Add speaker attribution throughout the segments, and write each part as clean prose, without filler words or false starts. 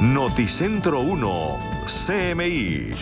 Speaker 1: Noticentro 1, CMI.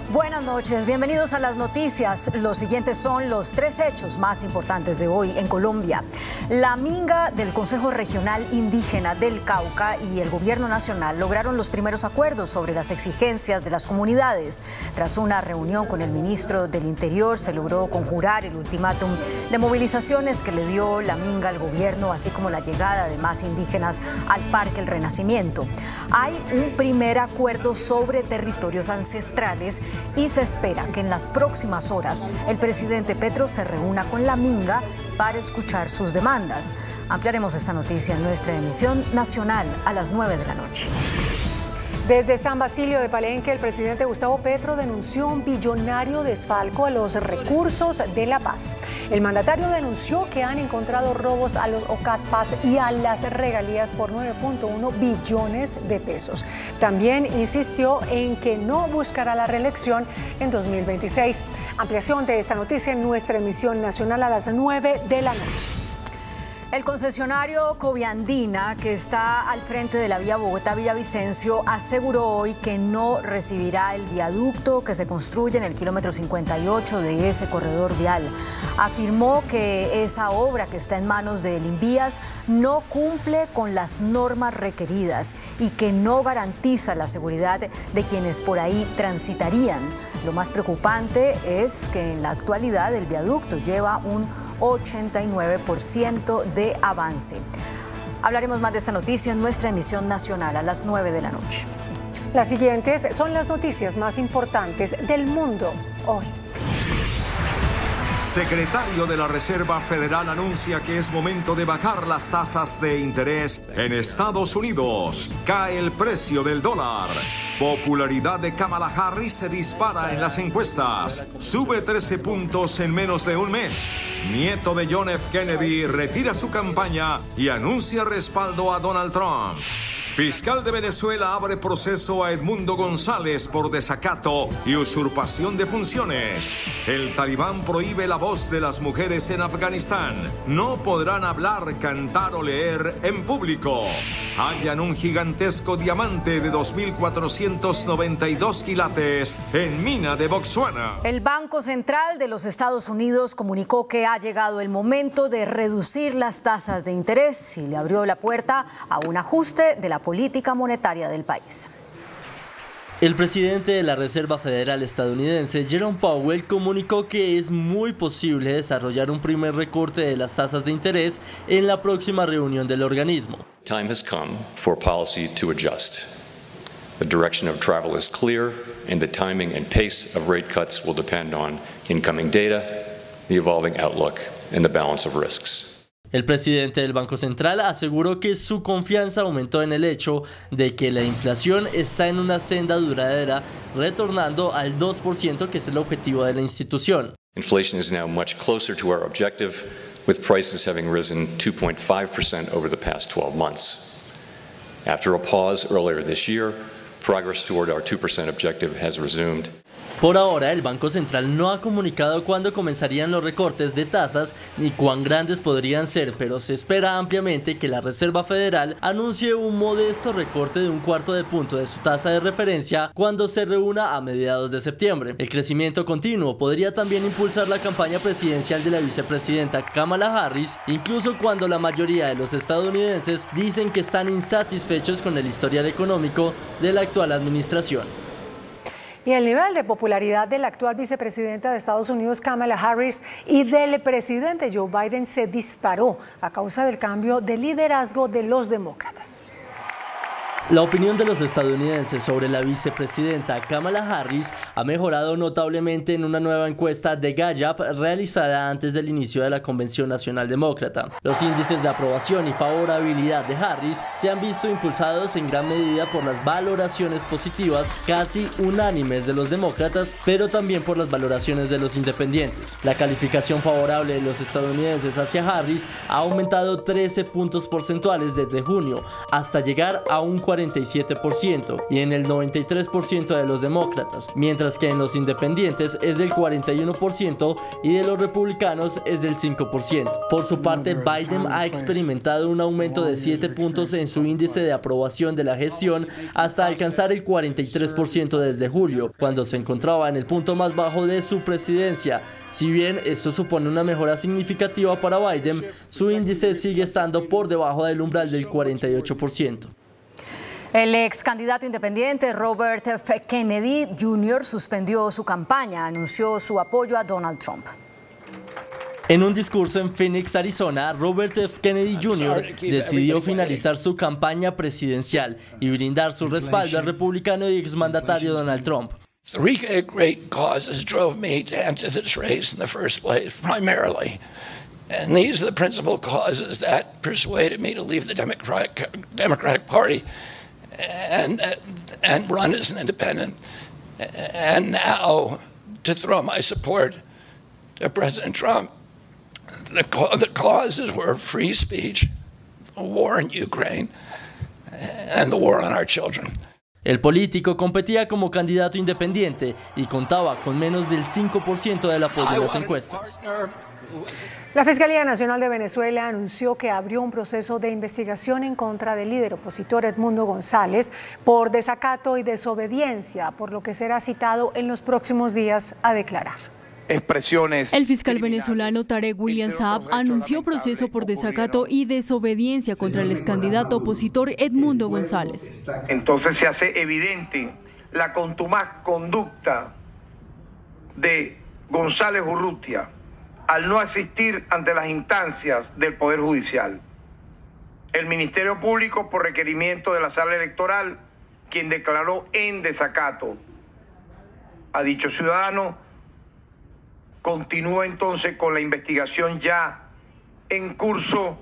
Speaker 2: Buenas noches, bienvenidos a las noticias. Los siguientes son los 3 hechos más importantes de hoy en Colombia. La minga del Consejo Regional Indígena del Cauca y el Gobierno Nacional lograron los primeros acuerdos sobre las exigencias de las comunidades. Tras una reunión con el ministro del Interior, se logró conjurar el ultimátum de movilizaciones que le dio la minga al gobierno, así como la llegada de más indígenas al Parque El Renacimiento. Hay un primer acuerdo sobre territorios ancestrales y se espera que en las próximas horas el presidente Petro se reúna con la minga para escuchar sus demandas. Ampliaremos esta noticia en nuestra emisión nacional a las 9 de la noche.
Speaker 3: Desde San Basilio de Palenque, el presidente Gustavo Petro denunció un billonario desfalco a los recursos de La Paz. El mandatario denunció que han encontrado robos a los OCATPAS y a las regalías por 9.1 billones de pesos. También insistió en que no buscará la reelección en 2026. Ampliación de esta noticia en nuestra emisión nacional a las 9 de la noche.
Speaker 2: El concesionario Coviandina, que está al frente de la vía Bogotá-Villavicencio, aseguró hoy que no recibirá el viaducto que se construye en el kilómetro 58 de ese corredor vial. Afirmó que esa obra que está en manos del Invías no cumple con las normas requeridas y que no garantiza la seguridad de quienes por ahí transitarían. Lo más preocupante es que en la actualidad el viaducto lleva un 89% de avance. Hablaremos más de esta noticia en nuestra emisión nacional a las 9 de la noche.
Speaker 3: Las siguientes son las noticias más importantes del mundo hoy.
Speaker 1: Secretario de la Reserva Federal anuncia que es momento de bajar las tasas de interés en Estados Unidos. Cae el precio del dólar. Popularidad de Kamala Harris se dispara en las encuestas. Sube 13 puntos en menos de un mes. Nieto de John F. Kennedy retira su campaña y anuncia respaldo a Donald Trump. Fiscal de Venezuela abre proceso a Edmundo González por desacato y usurpación de funciones. El talibán prohíbe la voz de las mujeres en Afganistán. No podrán hablar, cantar o leer en público. Hallan un gigantesco diamante de 2.492 quilates en mina de Botsuana.
Speaker 2: El Banco Central de los Estados Unidos comunicó que ha llegado el momento de reducir las tasas de interés y le abrió la puerta a un ajuste de la política monetaria del país.
Speaker 4: El presidente de la Reserva Federal estadounidense, Jerome Powell, comunicó que es muy posible desarrollar un primer recorte de las tasas de interés en la próxima reunión del organismo.
Speaker 5: Time has come for policy to adjust. The direction of travel is clear, and the timing and pace of rate cuts will depend on incoming data, the evolving outlook, and the balance of risks.
Speaker 4: El presidente del Banco Central aseguró que su confianza aumentó en el hecho de que la inflación está en una senda duradera, retornando al 2%, que es el objetivo de la institución.
Speaker 5: Inflation is now much closer to our objective, with prices having risen 2.5% over the past 12 months. After a pause earlier this year, progress toward our 2% objective has resumed.
Speaker 4: Por ahora, el Banco Central no ha comunicado cuándo comenzarían los recortes de tasas ni cuán grandes podrían ser, pero se espera ampliamente que la Reserva Federal anuncie un modesto recorte de 1/4 de punto de su tasa de referencia cuando se reúna a mediados de septiembre. El crecimiento continuo podría también impulsar la campaña presidencial de la vicepresidenta Kamala Harris, incluso cuando la mayoría de los estadounidenses dicen que están insatisfechos con el historial económico de la actual administración.
Speaker 3: Y el nivel de popularidad de la actual vicepresidenta de Estados Unidos, Kamala Harris, y del presidente Joe Biden se disparó a causa del cambio de liderazgo de los demócratas.
Speaker 4: La opinión de los estadounidenses sobre la vicepresidenta Kamala Harris ha mejorado notablemente en una nueva encuesta de Gallup realizada antes del inicio de la Convención Nacional Demócrata. Los índices de aprobación y favorabilidad de Harris se han visto impulsados en gran medida por las valoraciones positivas casi unánimes de los demócratas, pero también por las valoraciones de los independientes. La calificación favorable de los estadounidenses hacia Harris ha aumentado 13 puntos porcentuales desde junio, hasta llegar a un 40%. 47% y en el 93% de los demócratas, mientras que en los independientes es del 41% y de los republicanos es del 5%. Por su parte, Biden ha experimentado un aumento de 7 puntos en su índice de aprobación de la gestión hasta alcanzar el 43% desde julio, cuando se encontraba en el punto más bajo de su presidencia. Si bien esto supone una mejora significativa para Biden, su índice sigue estando por debajo del umbral del 48%.
Speaker 2: El ex candidato independiente Robert F. Kennedy Jr. suspendió su campaña, anunció su apoyo a Donald Trump.
Speaker 4: En un discurso en Phoenix, Arizona, Robert F. Kennedy Jr. decidió finalizar su campaña presidencial y brindar su respaldo al republicano y exmandatario Donald Trump.
Speaker 6: Three great causes drove me to enter this race in the first place, primarily. And these are the principal causes that persuaded me to leave the Democratic Party and run as an independent. And now to throw my support to President Trump. The causes were free speech, the war in Ukraine, and the war on our children.
Speaker 4: El político competía como candidato independiente y contaba con menos del 5% del apoyo en las encuestas.
Speaker 3: La Fiscalía Nacional de Venezuela anunció que abrió un proceso de investigación en contra del líder opositor Edmundo González por desacato y desobediencia, por lo que será citado en los próximos días a declarar.
Speaker 7: El fiscal venezolano Tarek William Saab anunció proceso por desacato y desobediencia contra el excandidato opositor Edmundo González.
Speaker 8: Entonces se hace evidente la contumaz conducta de González Urrutia al no asistir ante las instancias del Poder Judicial. El Ministerio Público, por requerimiento de la Sala Electoral, quien declaró en desacato a dicho ciudadano, continúa entonces con la investigación ya en curso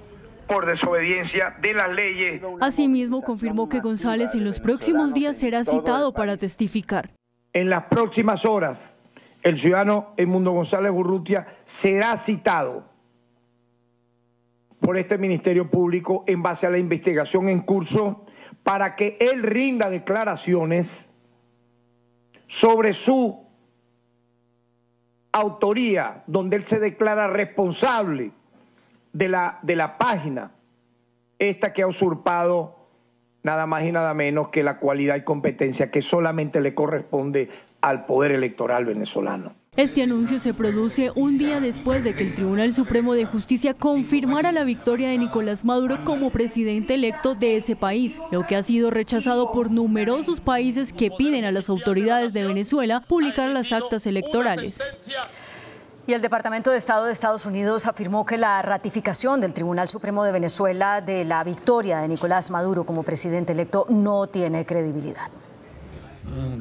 Speaker 8: por desobediencia de las leyes.
Speaker 7: Asimismo, confirmó que González en los próximos días será citado para testificar.
Speaker 8: En las próximas horas, el ciudadano Edmundo González Urrutia será citado por este Ministerio Público en base a la investigación en curso para que él rinda declaraciones sobre su autoría, donde él se declara responsable de la página esta que ha usurpado nada más y nada menos que la cualidad y competencia que solamente le corresponde al poder electoral venezolano.
Speaker 7: Este anuncio se produce un día después de que el Tribunal Supremo de Justicia confirmara la victoria de Nicolás Maduro como presidente electo de ese país, lo que ha sido rechazado por numerosos países que piden a las autoridades de Venezuela publicar las actas electorales.
Speaker 2: Y el Departamento de Estado de Estados Unidos afirmó que la ratificación del Tribunal Supremo de Venezuela de la victoria de Nicolás Maduro como presidente electo no tiene credibilidad.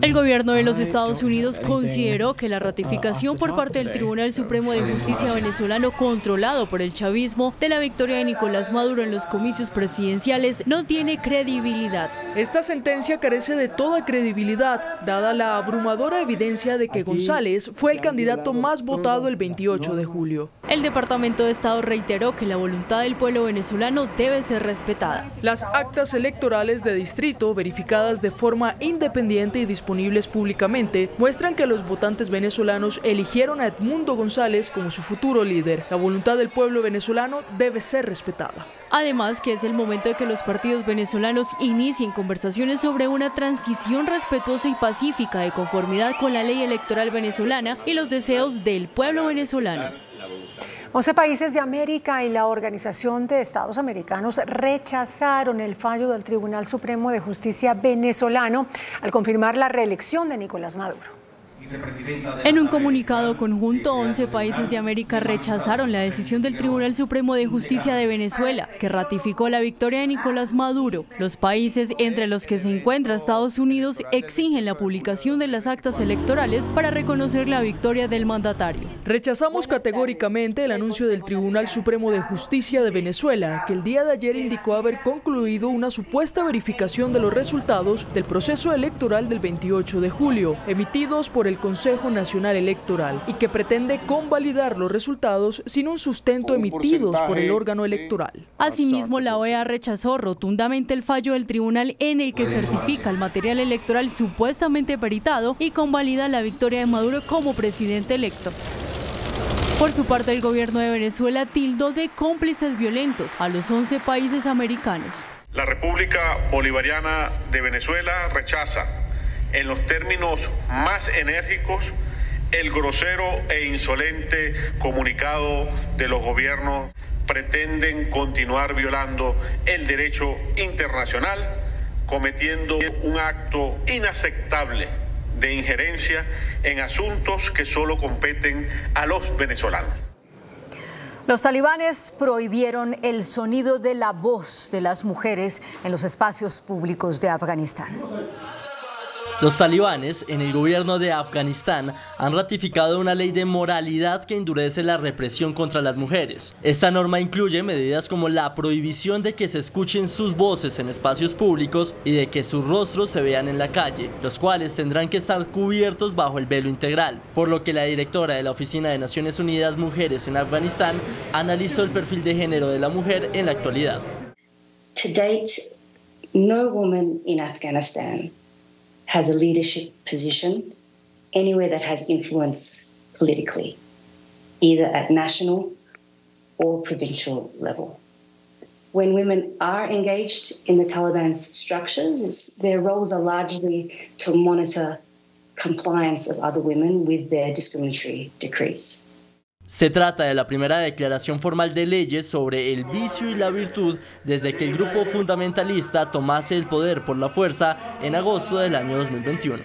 Speaker 7: El gobierno de los Estados Unidos consideró que la ratificación por parte del Tribunal Supremo de Justicia venezolano, controlado por el chavismo, de la victoria de Nicolás Maduro en los comicios presidenciales no tiene credibilidad.
Speaker 9: Esta sentencia carece de toda credibilidad, dada la abrumadora evidencia de que González fue el candidato más votado el 28 de julio.
Speaker 7: El Departamento de Estado reiteró que la voluntad del pueblo venezolano debe ser respetada.
Speaker 9: Las actas electorales de distrito, verificadas de forma independiente y disponibles públicamente, muestran que los votantes venezolanos eligieron a Edmundo González como su futuro líder. La voluntad del pueblo venezolano debe ser respetada.
Speaker 7: Además, que es el momento de que los partidos venezolanos inicien conversaciones sobre una transición respetuosa y pacífica de conformidad con la ley electoral venezolana y los deseos del pueblo venezolano.
Speaker 3: 11 países de América y la Organización de Estados Americanos rechazaron el fallo del Tribunal Supremo de Justicia venezolano al confirmar la reelección de Nicolás Maduro.
Speaker 7: En un comunicado conjunto, 11 países de América rechazaron la decisión del Tribunal Supremo de Justicia de Venezuela, que ratificó la victoria de Nicolás Maduro. Los países, entre los que se encuentra Estados Unidos, exigen la publicación de las actas electorales para reconocer la victoria del mandatario.
Speaker 9: Rechazamos categóricamente el anuncio del Tribunal Supremo de Justicia de Venezuela, que el día de ayer indicó haber concluido una supuesta verificación de los resultados del proceso electoral del 28 de julio, emitidos por el Consejo Nacional Electoral y que pretende convalidar los resultados sin un sustento emitidos por el órgano electoral.
Speaker 7: Asimismo, la OEA rechazó rotundamente el fallo del tribunal en el que certifica el material electoral supuestamente peritado y convalida la victoria de Maduro como presidente electo. Por su parte, el gobierno de Venezuela tildó de cómplices violentos a los 11 países americanos.
Speaker 10: La República Bolivariana de Venezuela rechaza en los términos más enérgicos el grosero e insolente comunicado de los gobiernos. Pretenden continuar violando el derecho internacional, cometiendo un acto inaceptable de injerencia en asuntos que solo competen a los venezolanos.
Speaker 2: Los talibanes prohibieron el sonido de la voz de las mujeres en los espacios públicos de Afganistán.
Speaker 4: Los talibanes en el gobierno de Afganistán han ratificado una ley de moralidad que endurece la represión contra las mujeres. Esta norma incluye medidas como la prohibición de que se escuchen sus voces en espacios públicos y de que sus rostros se vean en la calle, los cuales tendrán que estar cubiertos bajo el velo integral, por lo que la directora de la Oficina de Naciones Unidas Mujeres en Afganistán analizó el perfil de género de la mujer en la actualidad.
Speaker 11: To date, no woman in Afghanistan has a leadership position anywhere that has influence politically, either at national or provincial level. When women are engaged in the Taliban's structures, their roles are largely to monitor compliance of other women with their discriminatory decrees.
Speaker 4: Se trata de la primera declaración formal de leyes sobre el vicio y la virtud desde que el grupo fundamentalista tomase el poder por la fuerza en agosto del año 2021.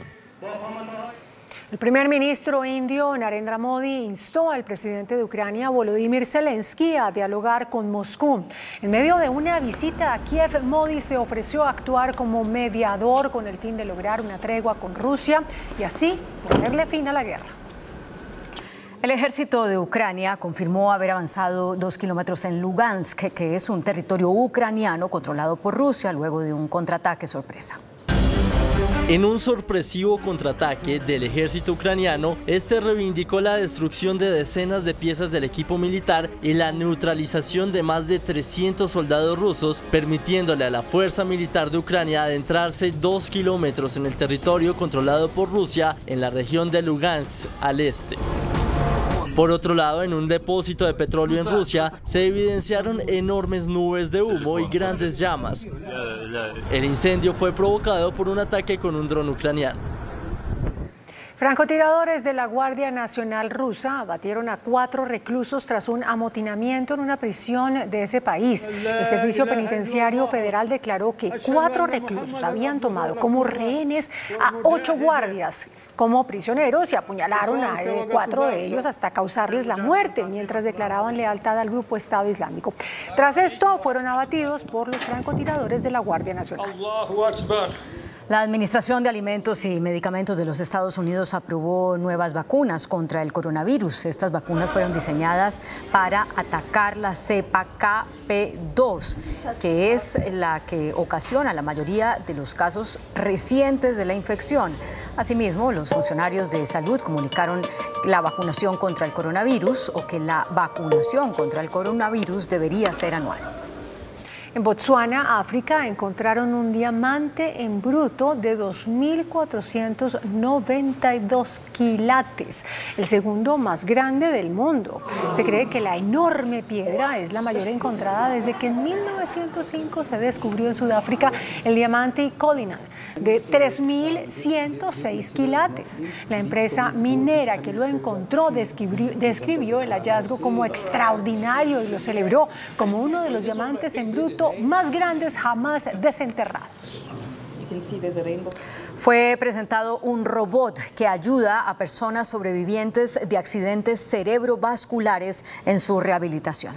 Speaker 3: El primer ministro indio Narendra Modi instó al presidente de Ucrania, Volodymyr Zelensky, a dialogar con Moscú. En medio de una visita a Kiev, Modi se ofreció a actuar como mediador con el fin de lograr una tregua con Rusia y así ponerle fin a la guerra.
Speaker 2: El ejército de Ucrania confirmó haber avanzado 2 kilómetros en Lugansk, que es un territorio ucraniano controlado por Rusia, luego de un contraataque sorpresa.
Speaker 4: En un sorpresivo contraataque del ejército ucraniano, este reivindicó la destrucción de decenas de piezas del equipo militar y la neutralización de más de 300 soldados rusos, permitiéndole a la fuerza militar de Ucrania adentrarse 2 kilómetros en el territorio controlado por Rusia en la región de Lugansk al este. Por otro lado, en un depósito de petróleo en Rusia se evidenciaron enormes nubes de humo y grandes llamas. El incendio fue provocado por un ataque con un dron ucraniano.
Speaker 3: Francotiradores de la Guardia Nacional rusa abatieron a 4 reclusos tras un amotinamiento en una prisión de ese país. El Servicio Penitenciario Federal declaró que 4 reclusos habían tomado como rehenes a 8 guardias como prisioneros y apuñalaron a 4 de ellos hasta causarles la muerte mientras declaraban lealtad al grupo Estado Islámico. Tras esto fueron abatidos por los francotiradores de la Guardia Nacional.
Speaker 2: La Administración de Alimentos y Medicamentos de los Estados Unidos aprobó nuevas vacunas contra el coronavirus. Estas vacunas fueron diseñadas para atacar la cepa KP2, que es la que ocasiona la mayoría de los casos recientes de la infección. Asimismo, los funcionarios de salud comunicaron la vacunación contra el coronavirus o que la vacunación contra el coronavirus debería ser anual.
Speaker 3: En Botsuana, África, encontraron un diamante en bruto de 2.492 quilates, el segundo más grande del mundo. Se cree que la enorme piedra es la mayor encontrada desde que en 1905 se descubrió en Sudáfrica el diamante Cullinan de 3.106 quilates. La empresa minera que lo encontró describió el hallazgo como extraordinario y lo celebró como uno de los diamantes en bruto más grandes jamás desenterrados.
Speaker 2: Fue presentado un robot que ayuda a personas sobrevivientes de accidentes cerebrovasculares en su rehabilitación.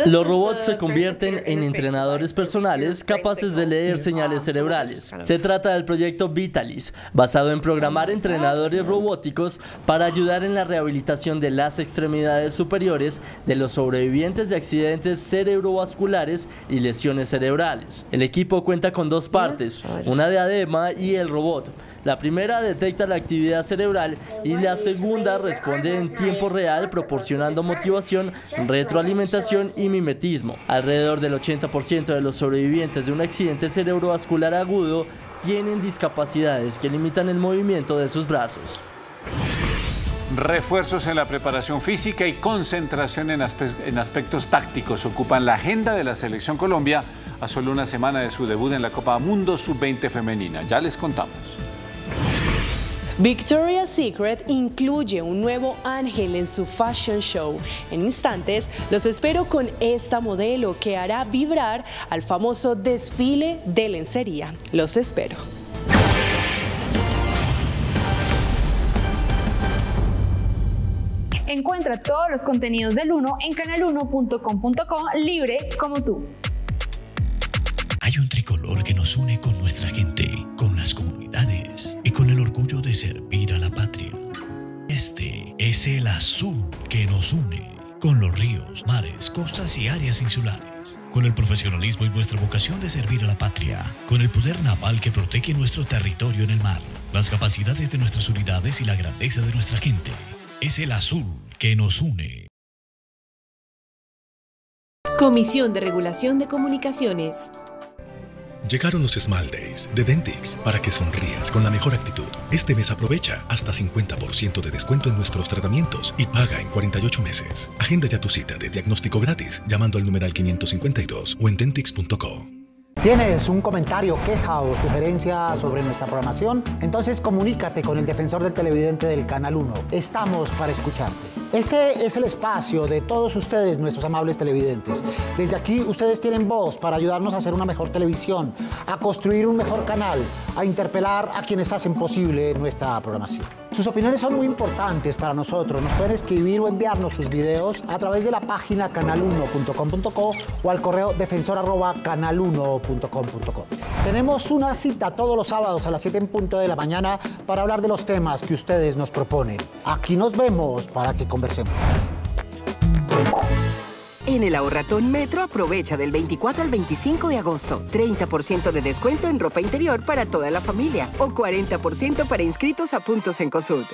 Speaker 4: Los robots se convierten en entrenadores personales capaces de leer señales cerebrales. Se trata del proyecto Vitalis, basado en programar entrenadores robóticos para ayudar en la rehabilitación de las extremidades superiores de los sobrevivientes de accidentes cerebrovasculares y lesiones cerebrales. El equipo cuenta con dos partes, una diadema y el robot. La primera detecta la actividad cerebral y la segunda responde en tiempo real, proporcionando motivación, retroalimentación y mimetismo. Alrededor del 80% de los sobrevivientes de un accidente cerebrovascular agudo tienen discapacidades que limitan el movimiento de sus brazos.
Speaker 12: Refuerzos en la preparación física y concentración en aspectos tácticos ocupan la agenda de la Selección Colombia a solo una semana de su debut en la Copa Mundo Sub-20 femenina. Ya les contamos.
Speaker 13: Victoria's Secret incluye un nuevo ángel en su fashion show. En instantes los espero con esta modelo que hará vibrar al famoso desfile de lencería. Los espero.
Speaker 14: Encuentra todos los contenidos del 1 en canal1.com.co, libre como tú.
Speaker 15: Hay un tricolor que nos une con nuestra gente, con las comunidades y con el orgullo de servir a la patria. Este es el azul que nos une, con los ríos, mares, costas y áreas insulares, con el profesionalismo y nuestra vocación de servir a la patria, con el poder naval que protege nuestro territorio en el mar, las capacidades de nuestras unidades y la grandeza de nuestra gente. Es el azul que nos une.
Speaker 16: Comisión de Regulación de Comunicaciones.
Speaker 17: Llegaron los Smile Days de Dentix para que sonrías con la mejor actitud. Este mes aprovecha hasta 50% de descuento en nuestros tratamientos y paga en 48 meses. Agenda ya tu cita de diagnóstico gratis llamando al numeral 552 o en dentix.co.
Speaker 18: ¿Tienes un comentario, queja o sugerencia sobre nuestra programación? Entonces comunícate con el defensor del televidente del Canal 1. Estamos para escucharte. Este es el espacio de todos ustedes, nuestros amables televidentes. Desde aquí ustedes tienen voz para ayudarnos a hacer una mejor televisión, a construir un mejor canal, a interpelar a quienes hacen posible nuestra programación. Sus opiniones son muy importantes para nosotros. Nos pueden escribir o enviarnos sus videos a través de la página canal1.com.co o al correo defensor@canal1.com.co. Tenemos una cita todos los sábados a las 7 en punto de la mañana para hablar de los temas que ustedes nos proponen. Aquí nos vemos para que conversemos.
Speaker 19: En el Ahorratón Metro aprovecha del 24 al 25 de agosto. 30% de descuento en ropa interior para toda la familia o 40% para inscritos a puntos en COSUD.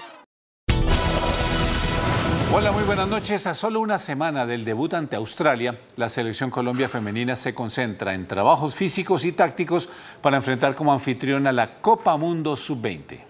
Speaker 12: Hola, muy buenas noches. A solo una semana del debut ante Australia, la Selección Colombia femenina se concentra en trabajos físicos y tácticos para enfrentar como anfitriona la Copa Mundo Sub-20.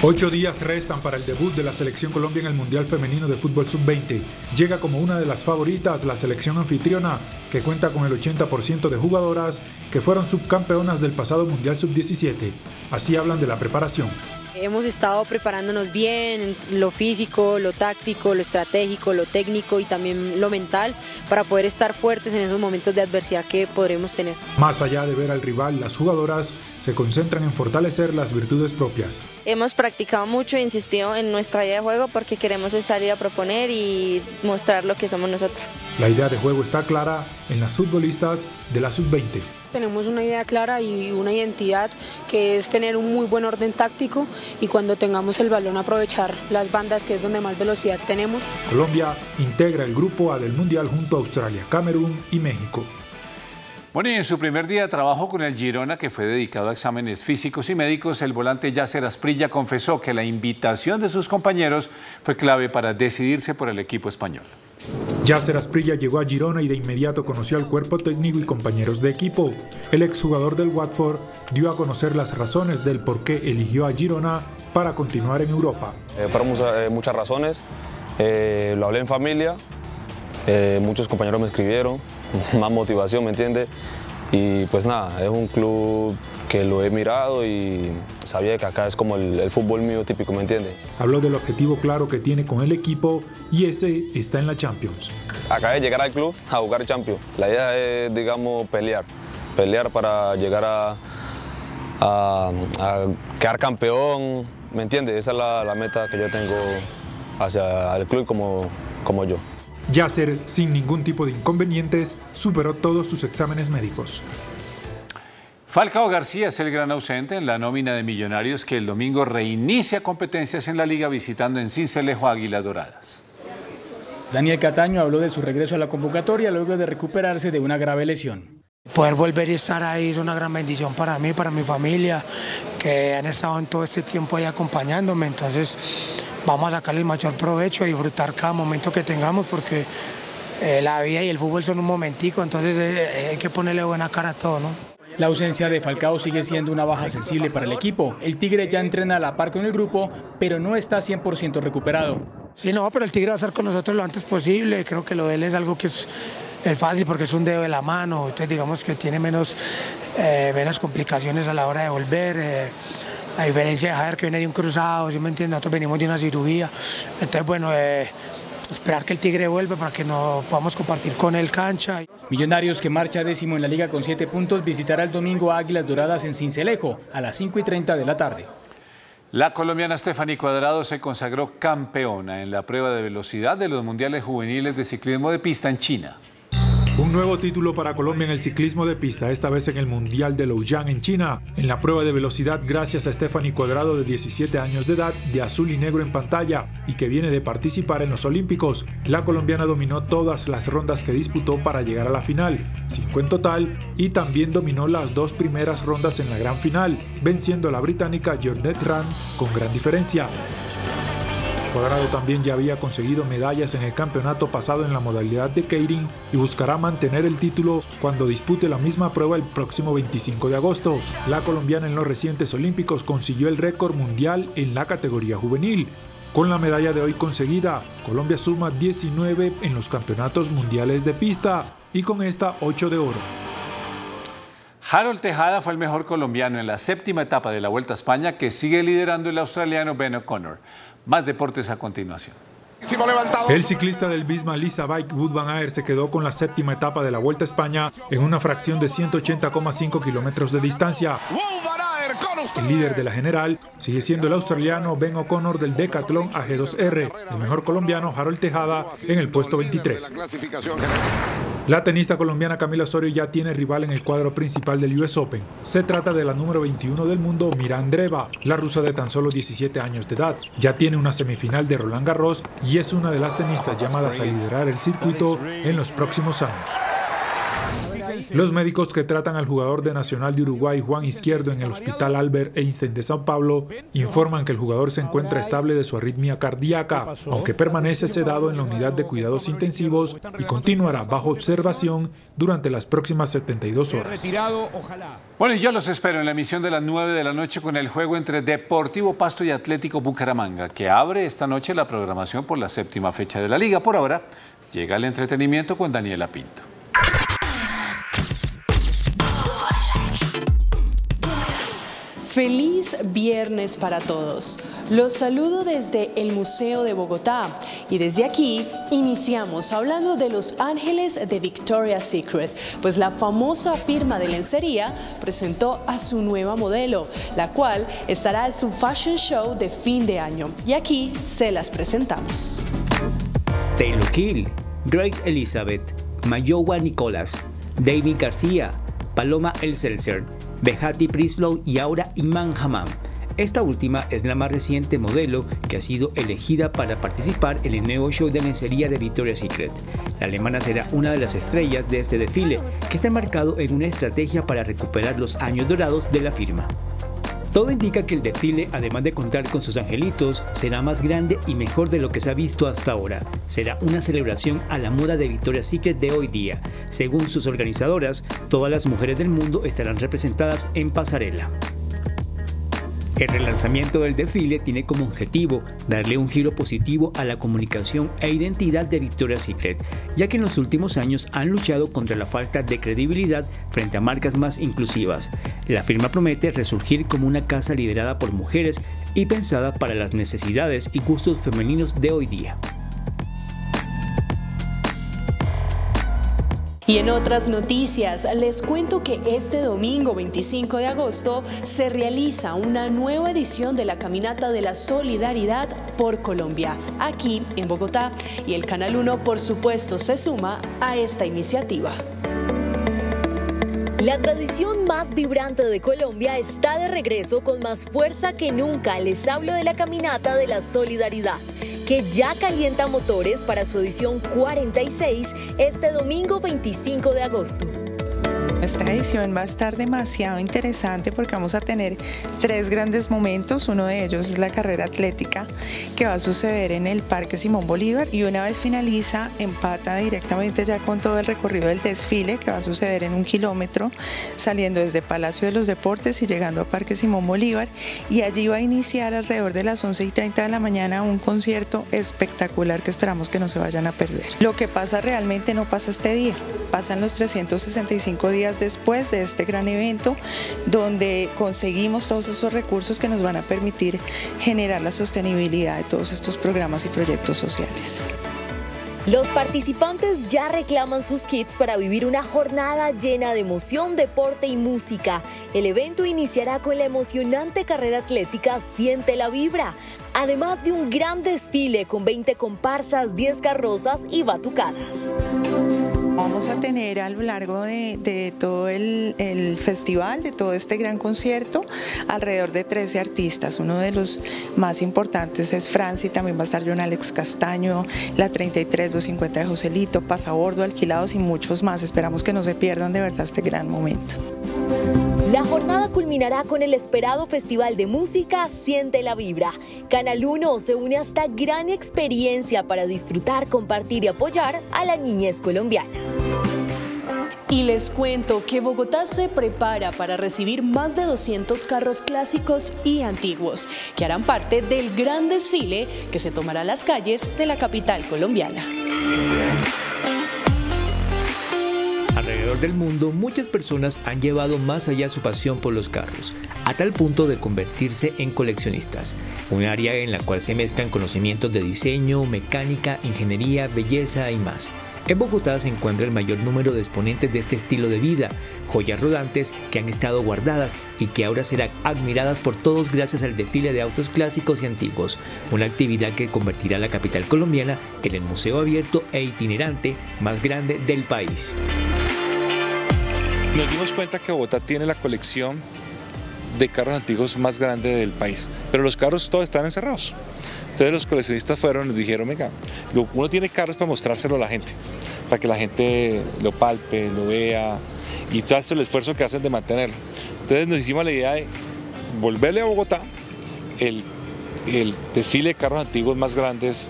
Speaker 20: 8 días restan para el debut de la Selección Colombia en el Mundial Femenino de Fútbol Sub-20. Llega como una de las favoritas la selección anfitriona, que cuenta con el 80% de jugadoras que fueron subcampeonas del pasado Mundial Sub-17. Así hablan de la preparación.
Speaker 21: Hemos estado preparándonos bien, lo físico, lo táctico, lo estratégico, lo técnico y también lo mental para poder estar fuertes en esos momentos de adversidad que podremos tener.
Speaker 20: Más allá de ver al rival, las jugadoras se concentran en fortalecer las virtudes propias.
Speaker 22: Hemos practicado mucho e insistido en nuestra idea de juego porque queremos salir a proponer y mostrar lo que somos nosotras.
Speaker 20: La idea de juego está clara en las futbolistas de la Sub-20.
Speaker 23: Tenemos una idea clara y una identidad que es tener un muy buen orden táctico y cuando tengamos el balón aprovechar las bandas, que es donde más velocidad tenemos.
Speaker 20: Colombia integra el grupo A del Mundial junto a Australia, Camerún y México.
Speaker 12: Bueno, y en su primer día de trabajo con el Girona, que fue dedicado a exámenes físicos y médicos, el volante Yasser Asprilla confesó que la invitación de sus compañeros fue clave para decidirse por el equipo español.
Speaker 20: Yasser Asprilla llegó a Girona y de inmediato conoció al cuerpo técnico y compañeros de equipo. El exjugador del Watford dio a conocer las razones del por qué eligió a Girona para continuar en Europa.
Speaker 24: Fueron muchas razones, lo hablé en familia, muchos compañeros me escribieron, más motivación, ¿me entiende? Y pues nada, es un club que lo he mirado y sabía que acá es como el fútbol mío típico, ¿me entiende?
Speaker 20: Habló del objetivo claro que tiene con el equipo y ese está en la Champions.
Speaker 24: Acabé de llegar al club a jugar Champions. La idea es, digamos, pelear para llegar a quedar campeón, ¿me entiende? Esa es la meta que yo tengo hacia el club como yo.
Speaker 20: Yasser, sin ningún tipo de inconvenientes, superó todos sus exámenes médicos.
Speaker 12: Falcao García es el gran ausente en la nómina de Millonarios, que el domingo reinicia competencias en la liga visitando en Sincelejo a Águilas Doradas.
Speaker 1: Daniel Cataño habló de su regreso a la convocatoria luego de recuperarse de una grave lesión.
Speaker 5: Poder volver y estar ahí es una gran bendición para mí, para mi familia, que han estado en todo este tiempo ahí acompañándome. Entonces vamos a sacarle el mayor provecho, a disfrutar cada momento que tengamos, porque la vida y el fútbol son un momentico, entonces hay que ponerle buena cara a todo, ¿no?
Speaker 1: La ausencia de Falcao sigue siendo una baja sensible para el equipo. El Tigre ya entrena a la par con el grupo, pero no está 100% recuperado.
Speaker 5: Sí, no, pero el Tigre va a estar con nosotros lo antes posible. Creo que lo de él es algo que es fácil porque es un dedo de la mano. Entonces digamos que tiene menos complicaciones a la hora de volver. A diferencia de Javier, que viene de un cruzado, ¿sí me entiendes? Nosotros venimos de una cirugía. Entonces, bueno, esperar que el Tigre vuelva para que nos podamos compartir con él cancha.
Speaker 1: Millonarios, que marcha 10º en la liga con 7 puntos, visitará el domingo a Águilas Doradas en Sincelejo a las 5:30 de la tarde.
Speaker 12: La colombiana Stephanie Cuadrado se consagró campeona en la prueba de velocidad de los mundiales juveniles de ciclismo de pista en China.
Speaker 20: Un nuevo título para Colombia en el ciclismo de pista, esta vez en el Mundial de Luoyang en China. En la prueba de velocidad, gracias a Stephanie Cuadrado, de 17 años de edad, de azul y negro en pantalla, y que viene de participar en los Olímpicos, la colombiana dominó todas las rondas que disputó para llegar a la final, 5 en total, y también dominó las 2 primeras rondas en la gran final, venciendo a la británica Jornet Rand con gran diferencia. Cuadrado también ya había conseguido medallas en el campeonato pasado en la modalidad de keirin y buscará mantener el título cuando dispute la misma prueba el próximo 25 de agosto. La colombiana en los recientes Olímpicos consiguió el récord mundial en la categoría juvenil. Con la medalla de hoy conseguida, Colombia suma 19 en los campeonatos mundiales de pista y con esta 8 de oro.
Speaker 12: Harold Tejada fue el mejor colombiano en la 7ª etapa de la Vuelta a España, que sigue liderando el australiano Ben O'Connor. Más deportes a continuación.
Speaker 20: El ciclista del Visma Lease Bike, Wout van Aert, se quedó con la 7ª etapa de la Vuelta a España en una fracción de 180,5 kilómetros de distancia. El líder de la general sigue siendo el australiano Ben O'Connor del Decathlon AG2R, el mejor colombiano Harold Tejada en el puesto 23. La tenista colombiana Camila Osorio ya tiene rival en el cuadro principal del US Open. Se trata de la número 21 del mundo, Mira Andreeva, la rusa de tan solo 17 años de edad. Ya tiene una semifinal de Roland Garros y es una de las tenistas llamadas a liderar el circuito en los próximos años. Los médicos que tratan al jugador de Nacional de Uruguay, Juan Izquierdo, en el Hospital Albert Einstein de Sao Paulo, informan que el jugador se encuentra estable de su arritmia cardíaca, aunque permanece sedado en la unidad de cuidados intensivos y continuará bajo observación durante las próximas 72 horas.
Speaker 12: Bueno, y yo los espero en la emisión de las 9 de la noche con el juego entre Deportivo Pasto y Atlético Bucaramanga, que abre esta noche la programación por la 7ª fecha de la Liga. Por ahora, llega el entretenimiento con Daniela Pinto.
Speaker 13: Feliz viernes para todos. Los saludo desde el Museo de Bogotá y desde aquí iniciamos hablando de los ángeles de Victoria's Secret, pues la famosa firma de lencería presentó a su nueva modelo, la cual estará en su fashion show de fin de año. Y aquí se las presentamos.
Speaker 6: Taylor Kill, Grace Elizabeth, Mayowa Nicolás, David García, Paloma Elselzer, Behati Prislow y ahora Iman Hammam. Esta última es la más reciente modelo que ha sido elegida para participar en el nuevo show de lencería de Victoria's Secret. La alemana será una de las estrellas de este desfile, que está enmarcado en una estrategia para recuperar los años dorados de la firma. Todo indica que el desfile, además de contar con sus angelitos, será más grande y mejor de lo que se ha visto hasta ahora. Será una celebración a la moda de Victoria's Secret de hoy día. Según sus organizadoras, todas las mujeres del mundo estarán representadas en pasarela. El relanzamiento del desfile tiene como objetivo darle un giro positivo a la comunicación e identidad de Victoria's Secret, ya que en los últimos años han luchado contra la falta de credibilidad frente a marcas más inclusivas. La firma promete resurgir como una casa liderada por mujeres y pensada para las necesidades y gustos femeninos de hoy día.
Speaker 13: Y en otras noticias, les cuento que este domingo 25 de agosto se realiza una nueva edición de la Caminata de la Solidaridad por Colombia, aquí en Bogotá, y el Canal 1, por supuesto, se suma a esta iniciativa.
Speaker 7: La tradición más vibrante de Colombia está de regreso con más fuerza que nunca. Les hablo de la Caminata de la Solidaridad, que ya calienta motores para su edición 46 este domingo 25 de agosto.
Speaker 8: Esta edición va a estar demasiado interesante porque vamos a tener 3 grandes momentos. Uno de ellos es la carrera atlética, que va a suceder en el Parque Simón Bolívar, y una vez finaliza empata directamente ya con todo el recorrido del desfile, que va a suceder en 1 kilómetro, saliendo desde Palacio de los Deportes y llegando a Parque Simón Bolívar, y allí va a iniciar alrededor de las 11:30 de la mañana un concierto espectacular que esperamos que no se vayan a perder. Lo que pasa realmente no pasa este día, pasan los 365 días después de este gran evento, donde conseguimos todos esos recursos que nos van a permitir generar la sostenibilidad de todos estos programas y proyectos sociales.
Speaker 7: Los participantes ya reclaman sus kits para vivir una jornada llena de emoción, deporte y música. El evento iniciará con la emocionante carrera atlética Siente la Vibra, además de un gran desfile con 20 comparsas, 10 carrozas y batucadas.
Speaker 8: Vamos a tener a lo largo de todo el festival, de todo este gran concierto, alrededor de 13 artistas. Uno de los más importantes es Franci, también va a estar John Alex Castaño, la 33, 250 de Joselito, Pasabordo, Alquilados y muchos más. Esperamos que no se pierdan de verdad este gran momento.
Speaker 7: La jornada culminará con el esperado Festival de Música Siente la Vibra. Canal 1 se une a esta gran experiencia para disfrutar, compartir y apoyar a la niñez colombiana.
Speaker 13: Y les cuento que Bogotá se prepara para recibir más de 200 carros clásicos y antiguos, que harán parte del gran desfile que se tomará las calles de la capital colombiana.
Speaker 6: Alrededor del mundo, muchas personas han llevado más allá su pasión por los carros, a tal punto de convertirse en coleccionistas, un área en la cual se mezclan conocimientos de diseño, mecánica, ingeniería, belleza y más. En Bogotá se encuentra el mayor número de exponentes de este estilo de vida, joyas rodantes que han estado guardadas y que ahora serán admiradas por todos gracias al desfile de autos clásicos y antiguos, una actividad que convertirá a la capital colombiana en el museo abierto e itinerante más grande del país.
Speaker 9: Nos dimos cuenta que Bogotá tiene la colección de carros antiguos más grande del país, pero los carros todos están encerrados. Entonces los coleccionistas fueron y nos dijeron, venga, uno tiene carros para mostrárselo a la gente, para que la gente lo palpe, lo vea, y todo el esfuerzo que hacen de mantenerlo. Entonces nos hicimos la idea de volverle a Bogotá el desfile de carros antiguos más grandes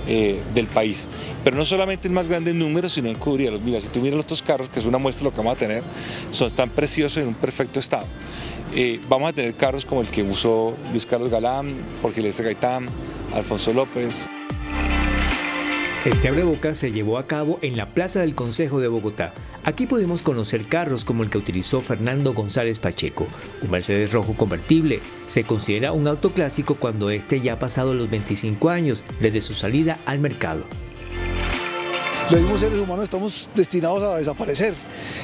Speaker 9: del país, pero no solamente el más grande en números, sino en cubrirlos. Mira, si tú miras estos carros, que es una muestra de lo que vamos a tener, son tan preciosos en un perfecto estado. Vamos a tener carros como el que usó Luis Carlos Galán, Jorge Eliezer Gaitán, Alfonso López.
Speaker 6: Este abrebocas se llevó a cabo en la Plaza del Consejo de Bogotá. Aquí pudimos conocer carros como el que utilizó Fernando González Pacheco, un Mercedes rojo convertible. Se considera un auto clásico cuando este ya ha pasado los 25 años desde su salida al mercado.
Speaker 10: Los mismos seres humanos estamos destinados a desaparecer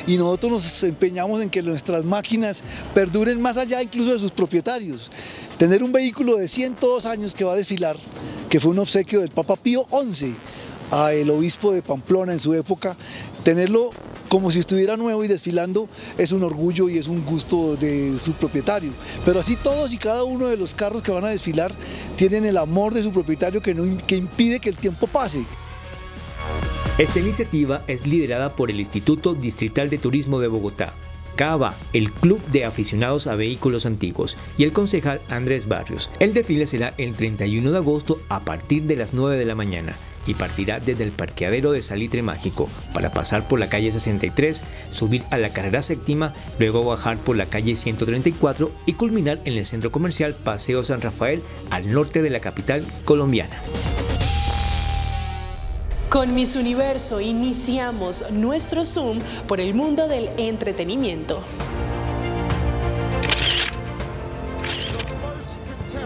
Speaker 10: y nosotros nos empeñamos en que nuestras máquinas perduren más allá incluso de sus propietarios. Tener un vehículo de 102 años que va a desfilar, que fue un obsequio del Papa Pío XI al obispo de Pamplona en su época, tenerlo como si estuviera nuevo y desfilando es un orgullo y es un gusto de su propietario. Pero así todos y cada uno de los carros que van a desfilar tienen el amor de su propietario que impide que el tiempo pase.
Speaker 6: Esta iniciativa es liderada por el Instituto Distrital de Turismo de Bogotá, CAVA, el Club de Aficionados a Vehículos Antiguos, y el concejal Andrés Barrios. El desfile será el 31 de agosto a partir de las 9 de la mañana y partirá desde el parqueadero de Salitre Mágico para pasar por la calle 63, subir a la carrera séptima, luego bajar por la calle 134 y culminar en el centro comercial Paseo San Rafael al norte de la capital colombiana.
Speaker 13: Con Miss Universo iniciamos nuestro zoom por el mundo del entretenimiento.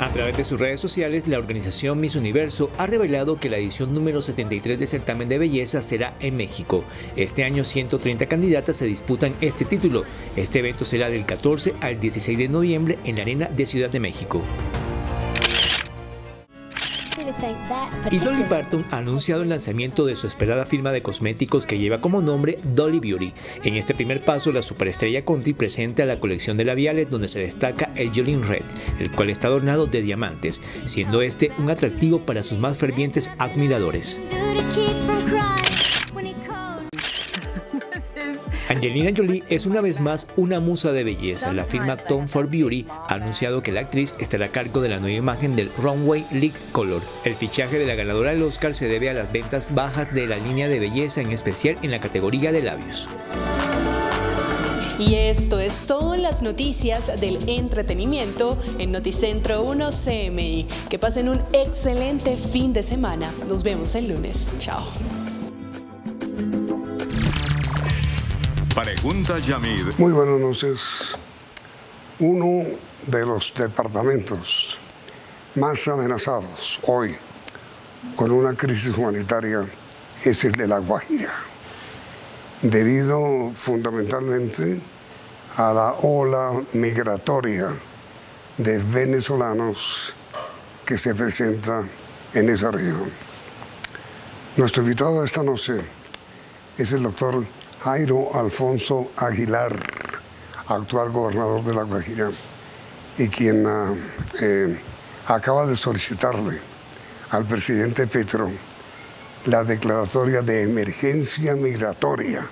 Speaker 6: A través de sus redes sociales, la organización Miss Universo ha revelado que la edición número 73 del certamen de belleza será en México. Este año 130 candidatas se disputan este título. Este evento será del 14 al 16 de noviembre en la Arena de Ciudad de México. Y Dolly Parton ha anunciado el lanzamiento de su esperada firma de cosméticos que lleva como nombre Dolly Beauty. En este primer paso, la superestrella country presenta la colección de labiales donde se destaca el Jolene Red, el cual está adornado de diamantes, siendo este un atractivo para sus más fervientes admiradores. Angelina Jolie es una vez más una musa de belleza. La firma Tom Ford Beauty ha anunciado que la actriz estará a cargo de la nueva imagen del Runway Light Color. El fichaje de la ganadora del Oscar se debe a las ventas bajas de la línea de belleza, en especial en la categoría de labios.
Speaker 13: Y esto es todo en las noticias del entretenimiento en Noticentro 1 CMI. Que pasen un excelente fin de semana. Nos vemos el lunes. Chao.
Speaker 2: Pregunta Yamid.
Speaker 3: Muy buenas noches. Uno de los departamentos más amenazados hoy con una crisis humanitaria es el de La Guajira, debido fundamentalmente a la ola migratoria de venezolanos que se presenta en esa región. Nuestro invitado esta noche es el doctor Jairo Alfonso Aguilar, actual gobernador de La Guajira, y quien acaba de solicitarle al presidente Petro la declaratoria de emergencia migratoria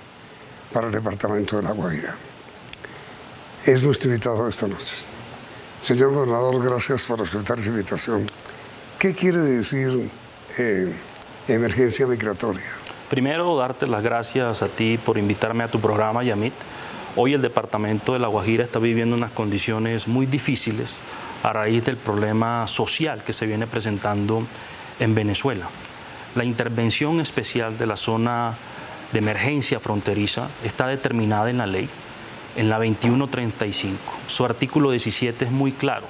Speaker 3: para el departamento de La Guajira. Es nuestro invitado esta noche. Señor gobernador, gracias por aceptar esa invitación. ¿Qué quiere decir emergencia migratoria?
Speaker 4: Primero, darte las gracias a ti por invitarme a tu programa, Yamit. Hoy el departamento de La Guajira está viviendo unas condiciones muy difíciles a raíz del problema social que se viene presentando en Venezuela. La intervención especial de la zona de emergencia fronteriza está determinada en la ley, en la 2135. Su artículo 17 es muy claro.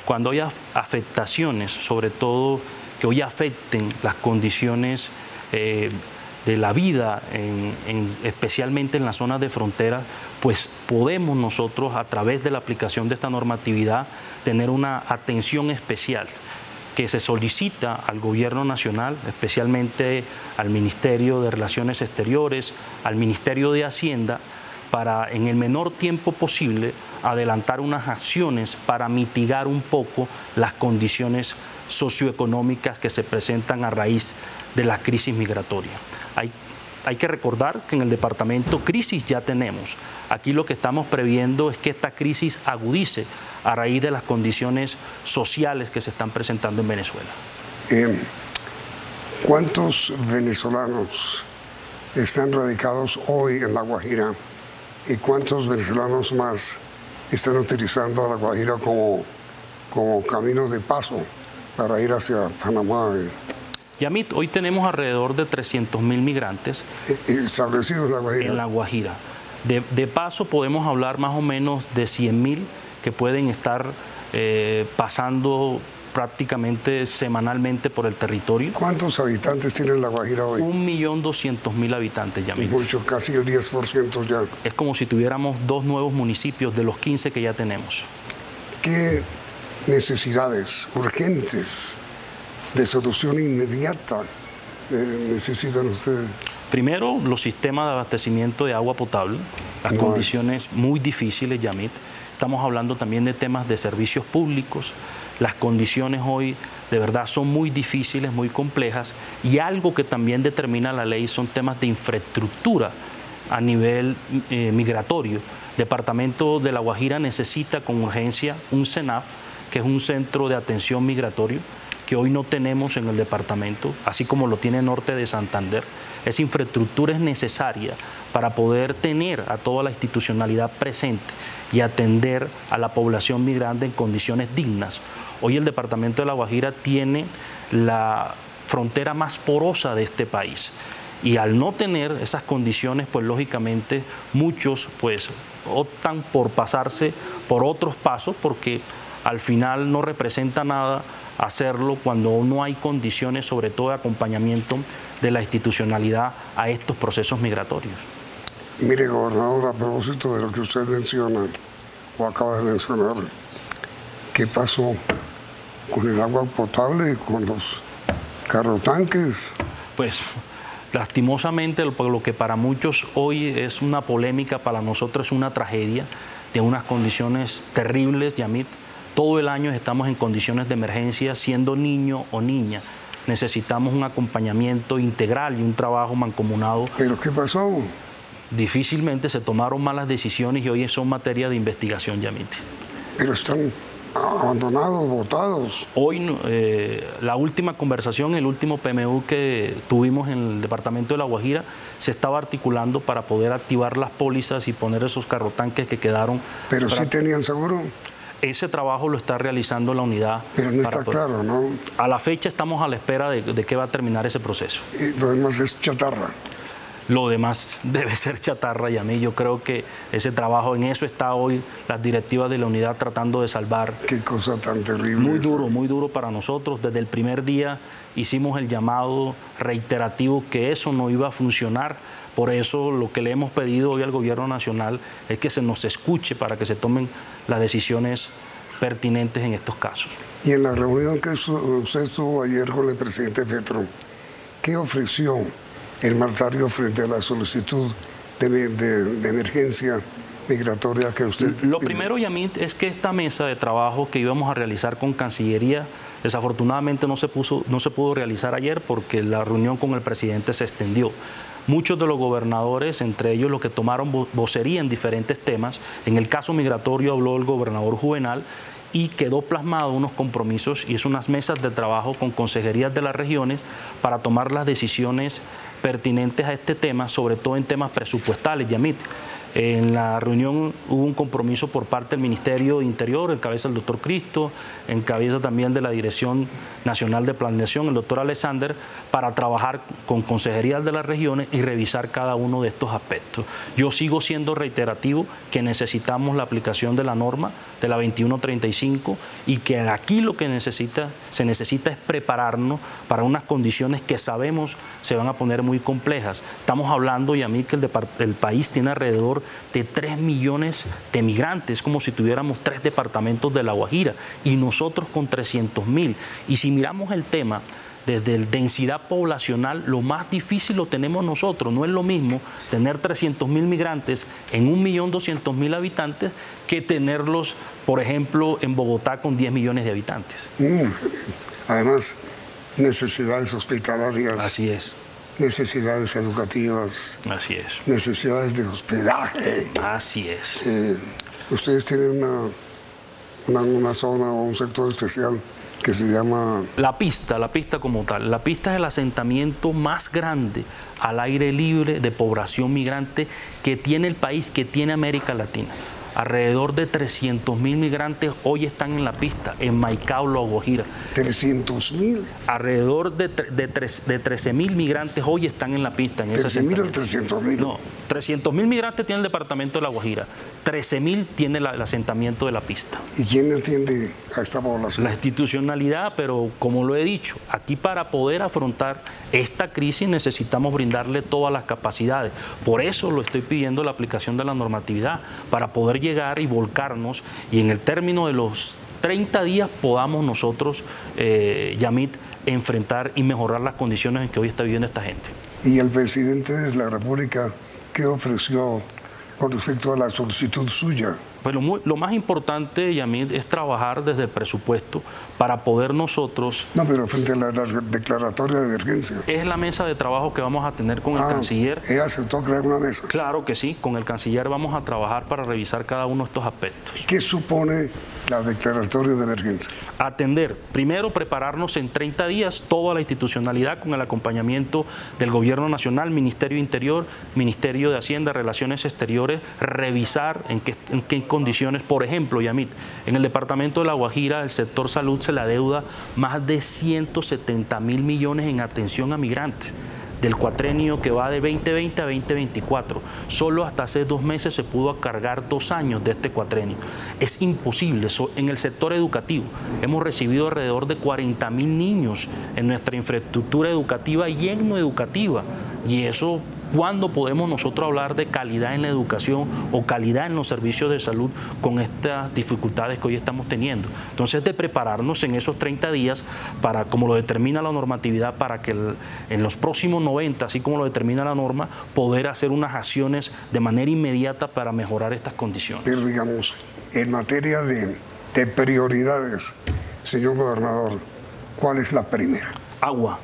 Speaker 4: Cuando haya afectaciones, sobre todo que hoy afecten las condiciones de la vida, especialmente en las zonas de frontera, pues podemos nosotros, a través de la aplicación de esta normatividad, tener una atención especial que se solicita al Gobierno Nacional, especialmente al Ministerio de Relaciones Exteriores, al Ministerio de Hacienda, para en el menor tiempo posible adelantar unas acciones para mitigar un poco las condiciones socioeconómicas que se presentan a raíz de la crisis migratoria. Hay que recordar que en el departamento crisis ya tenemos. Aquí lo que estamos previendo es que esta crisis agudice a raíz de las condiciones sociales que se están presentando en Venezuela.
Speaker 3: ¿Cuántos venezolanos están radicados hoy en La Guajira y cuántos venezolanos más están utilizando a La Guajira como camino de paso para ir hacia Panamá?
Speaker 4: Yamit, hoy tenemos alrededor de 300.000 migrantes
Speaker 3: establecidos en La Guajira.
Speaker 4: En La Guajira. De paso podemos hablar más o menos de 100.000 que pueden estar pasando prácticamente semanalmente por el territorio.
Speaker 3: ¿Cuántos habitantes tiene La Guajira hoy?
Speaker 4: 1.200.000 habitantes, Yamit.
Speaker 3: Mucho, casi el 10% ya.
Speaker 4: Es como si tuviéramos 2 nuevos municipios de los 15 que ya tenemos.
Speaker 3: ¿Qué necesidades urgentes de solución inmediata necesitan ustedes?
Speaker 4: Primero, los sistemas de abastecimiento de agua potable, las condiciones muy difíciles, Yamit. Estamos hablando también de temas de servicios públicos. Las condiciones hoy de verdad son muy difíciles, muy complejas, y algo que también determina la ley son temas de infraestructura a nivel migratorio. El departamento de La Guajira necesita con urgencia un CENAF, que es un centro de atención migratorio, que hoy no tenemos en el departamento, así como lo tiene Norte de Santander. Esa infraestructura es necesaria para poder tener a toda la institucionalidad presente y atender a la población migrante en condiciones dignas. Hoy el departamento de La Guajira tiene la frontera más porosa de este país, y al no tener esas condiciones, pues lógicamente muchos pues optan por pasarse por otros pasos, porque al final no representa nada hacerlo cuando no hay condiciones, sobre todo de acompañamiento de la institucionalidad a estos procesos migratorios.
Speaker 3: Mire, gobernador, a propósito de lo que usted menciona, o acaba de mencionar, ¿qué pasó con el agua potable, con los carrotanques?
Speaker 4: Pues lastimosamente lo que para muchos hoy es una polémica, para nosotros es una tragedia, de unas condiciones terribles, Yamit. Todo el año estamos en condiciones de emergencia, siendo niño o niña. Necesitamos un acompañamiento integral y un trabajo mancomunado.
Speaker 3: ¿Pero qué pasó?
Speaker 4: Difícilmente se tomaron malas decisiones y hoy son materia de investigación, Yamit.
Speaker 3: Pero están abandonados, botados.
Speaker 4: Hoy, la última conversación, el último PMU que tuvimos en el departamento de La Guajira, se estaba articulando para poder activar las pólizas y poner esos carrotanques que quedaron.
Speaker 3: ¿Pero sí tenían seguro?
Speaker 4: Ese trabajo lo está realizando la unidad.
Speaker 3: Pero no está claro, ¿no?
Speaker 4: A la fecha estamos a la espera de qué va a terminar ese proceso.
Speaker 3: Y lo demás es chatarra.
Speaker 4: Lo demás debe ser chatarra, y a mí yo creo que ese trabajo, en eso está hoy las directivas de la unidad tratando de salvar.
Speaker 3: Qué cosa tan terrible.
Speaker 4: Muy duro para nosotros. Desde el primer día hicimos el llamado reiterativo que eso no iba a funcionar. Por eso lo que le hemos pedido hoy al gobierno nacional es que se nos escuche para que se tomen las decisiones pertinentes en estos casos.
Speaker 3: Y en la reunión que usted estuvo ayer con el presidente Petro, ¿qué ofreció el mandatario frente a la solicitud de emergencia migratoria que usted...
Speaker 4: Lo primero, Yamit, es que esta mesa de trabajo que íbamos a realizar con Cancillería, desafortunadamente no se pudo realizar ayer porque la reunión con el presidente se extendió. Muchos de los gobernadores, entre ellos los que tomaron vocería en diferentes temas, en el caso migratorio habló el gobernador Juvenal, y quedó plasmado unos compromisos y es unas mesas de trabajo con consejerías de las regiones para tomar las decisiones pertinentes a este tema, sobre todo en temas presupuestales, Yamit. En la reunión hubo un compromiso por parte del Ministerio de Interior, en cabeza del doctor Cristo, en cabeza también de la Dirección Nacional de Planeación, el doctor Alexander, para trabajar con consejerías de las regiones y revisar cada uno de estos aspectos. Yo sigo siendo reiterativo que necesitamos la aplicación de la norma de la 2135 y que aquí lo que se necesita es prepararnos para unas condiciones que sabemos se van a poner muy complejas. Estamos hablando, y a mí, que el país tiene alrededor de 3 millones de migrantes, como si tuviéramos 3 departamentos de La Guajira y nosotros con 300.000. Y si miramos el tema desde la densidad poblacional, lo más difícil lo tenemos nosotros. No es lo mismo tener 300.000 migrantes en 1.200.000 habitantes que tenerlos, por ejemplo, en Bogotá con 10 millones de habitantes.
Speaker 3: Además, necesidades hospitalarias.
Speaker 4: Así es.
Speaker 3: Necesidades educativas.
Speaker 4: Así es.
Speaker 3: Necesidades de hospedaje.
Speaker 4: Así es.
Speaker 3: Ustedes tienen una zona o un sector especial que se llama...
Speaker 4: La pista como tal. La pista es el asentamiento más grande al aire libre de población migrante que tiene el país, que tiene América Latina. Alrededor de 300.000 migrantes hoy están en la pista, en Maicao, La Guajira.
Speaker 3: ¿300.000?
Speaker 4: Alrededor de 13.000 migrantes hoy están en la pista.
Speaker 3: ¿13.000 o 300.000?
Speaker 4: No, 300.000 migrantes tiene el departamento de La Guajira, 13.000 tiene el asentamiento de la pista.
Speaker 3: ¿Y quién atiende a esta población?
Speaker 4: La institucionalidad, pero como lo he dicho, aquí para poder afrontar esta crisis necesitamos brindarle todas las capacidades. Por eso lo estoy pidiendo la aplicación de la normatividad, para poder llegar y volcarnos y en el término de los 30 días podamos nosotros, Yamit, enfrentar y mejorar las condiciones en que hoy está viviendo esta gente.
Speaker 3: ¿Y el presidente de la República qué ofreció con respecto a la solicitud suya?
Speaker 4: Bueno, lo más importante, Yamit, es trabajar desde el presupuesto para poder nosotros...
Speaker 3: No, pero frente a la declaratoria de emergencia.
Speaker 4: Es la mesa de trabajo que vamos a tener con el canciller.
Speaker 3: ¿Ella aceptó crear una mesa?
Speaker 4: Claro que sí, con el canciller vamos a trabajar para revisar cada uno de estos aspectos.
Speaker 3: ¿Qué supone la declaratoria de emergencia?
Speaker 4: Atender, primero prepararnos en 30 días toda la institucionalidad con el acompañamiento del Gobierno Nacional, Ministerio de Interior, Ministerio de Hacienda, Relaciones Exteriores, revisar en qué condiciones, por ejemplo, Yamit, en el departamento de La Guajira, el sector salud se le adeuda más de 170.000 millones en atención a migrantes. del cuatrenio que va de 2020 a 2024. Solo hasta hace 2 meses se pudo cargar 2 años de este cuatrenio. Es imposible. En el sector educativo hemos recibido alrededor de 40.000 niños en nuestra infraestructura educativa y en no educativa. Y eso, ¿cuándo podemos nosotros hablar de calidad en la educación o calidad en los servicios de salud con estas dificultades que hoy estamos teniendo? Entonces, de prepararnos en esos 30 días para, como lo determina la normatividad, para que en los próximos 90, así como lo determina la norma, poder hacer unas acciones de manera inmediata para mejorar estas condiciones.
Speaker 3: Pero digamos, en materia de prioridades, señor gobernador, ¿cuál es la primera?
Speaker 4: Agua.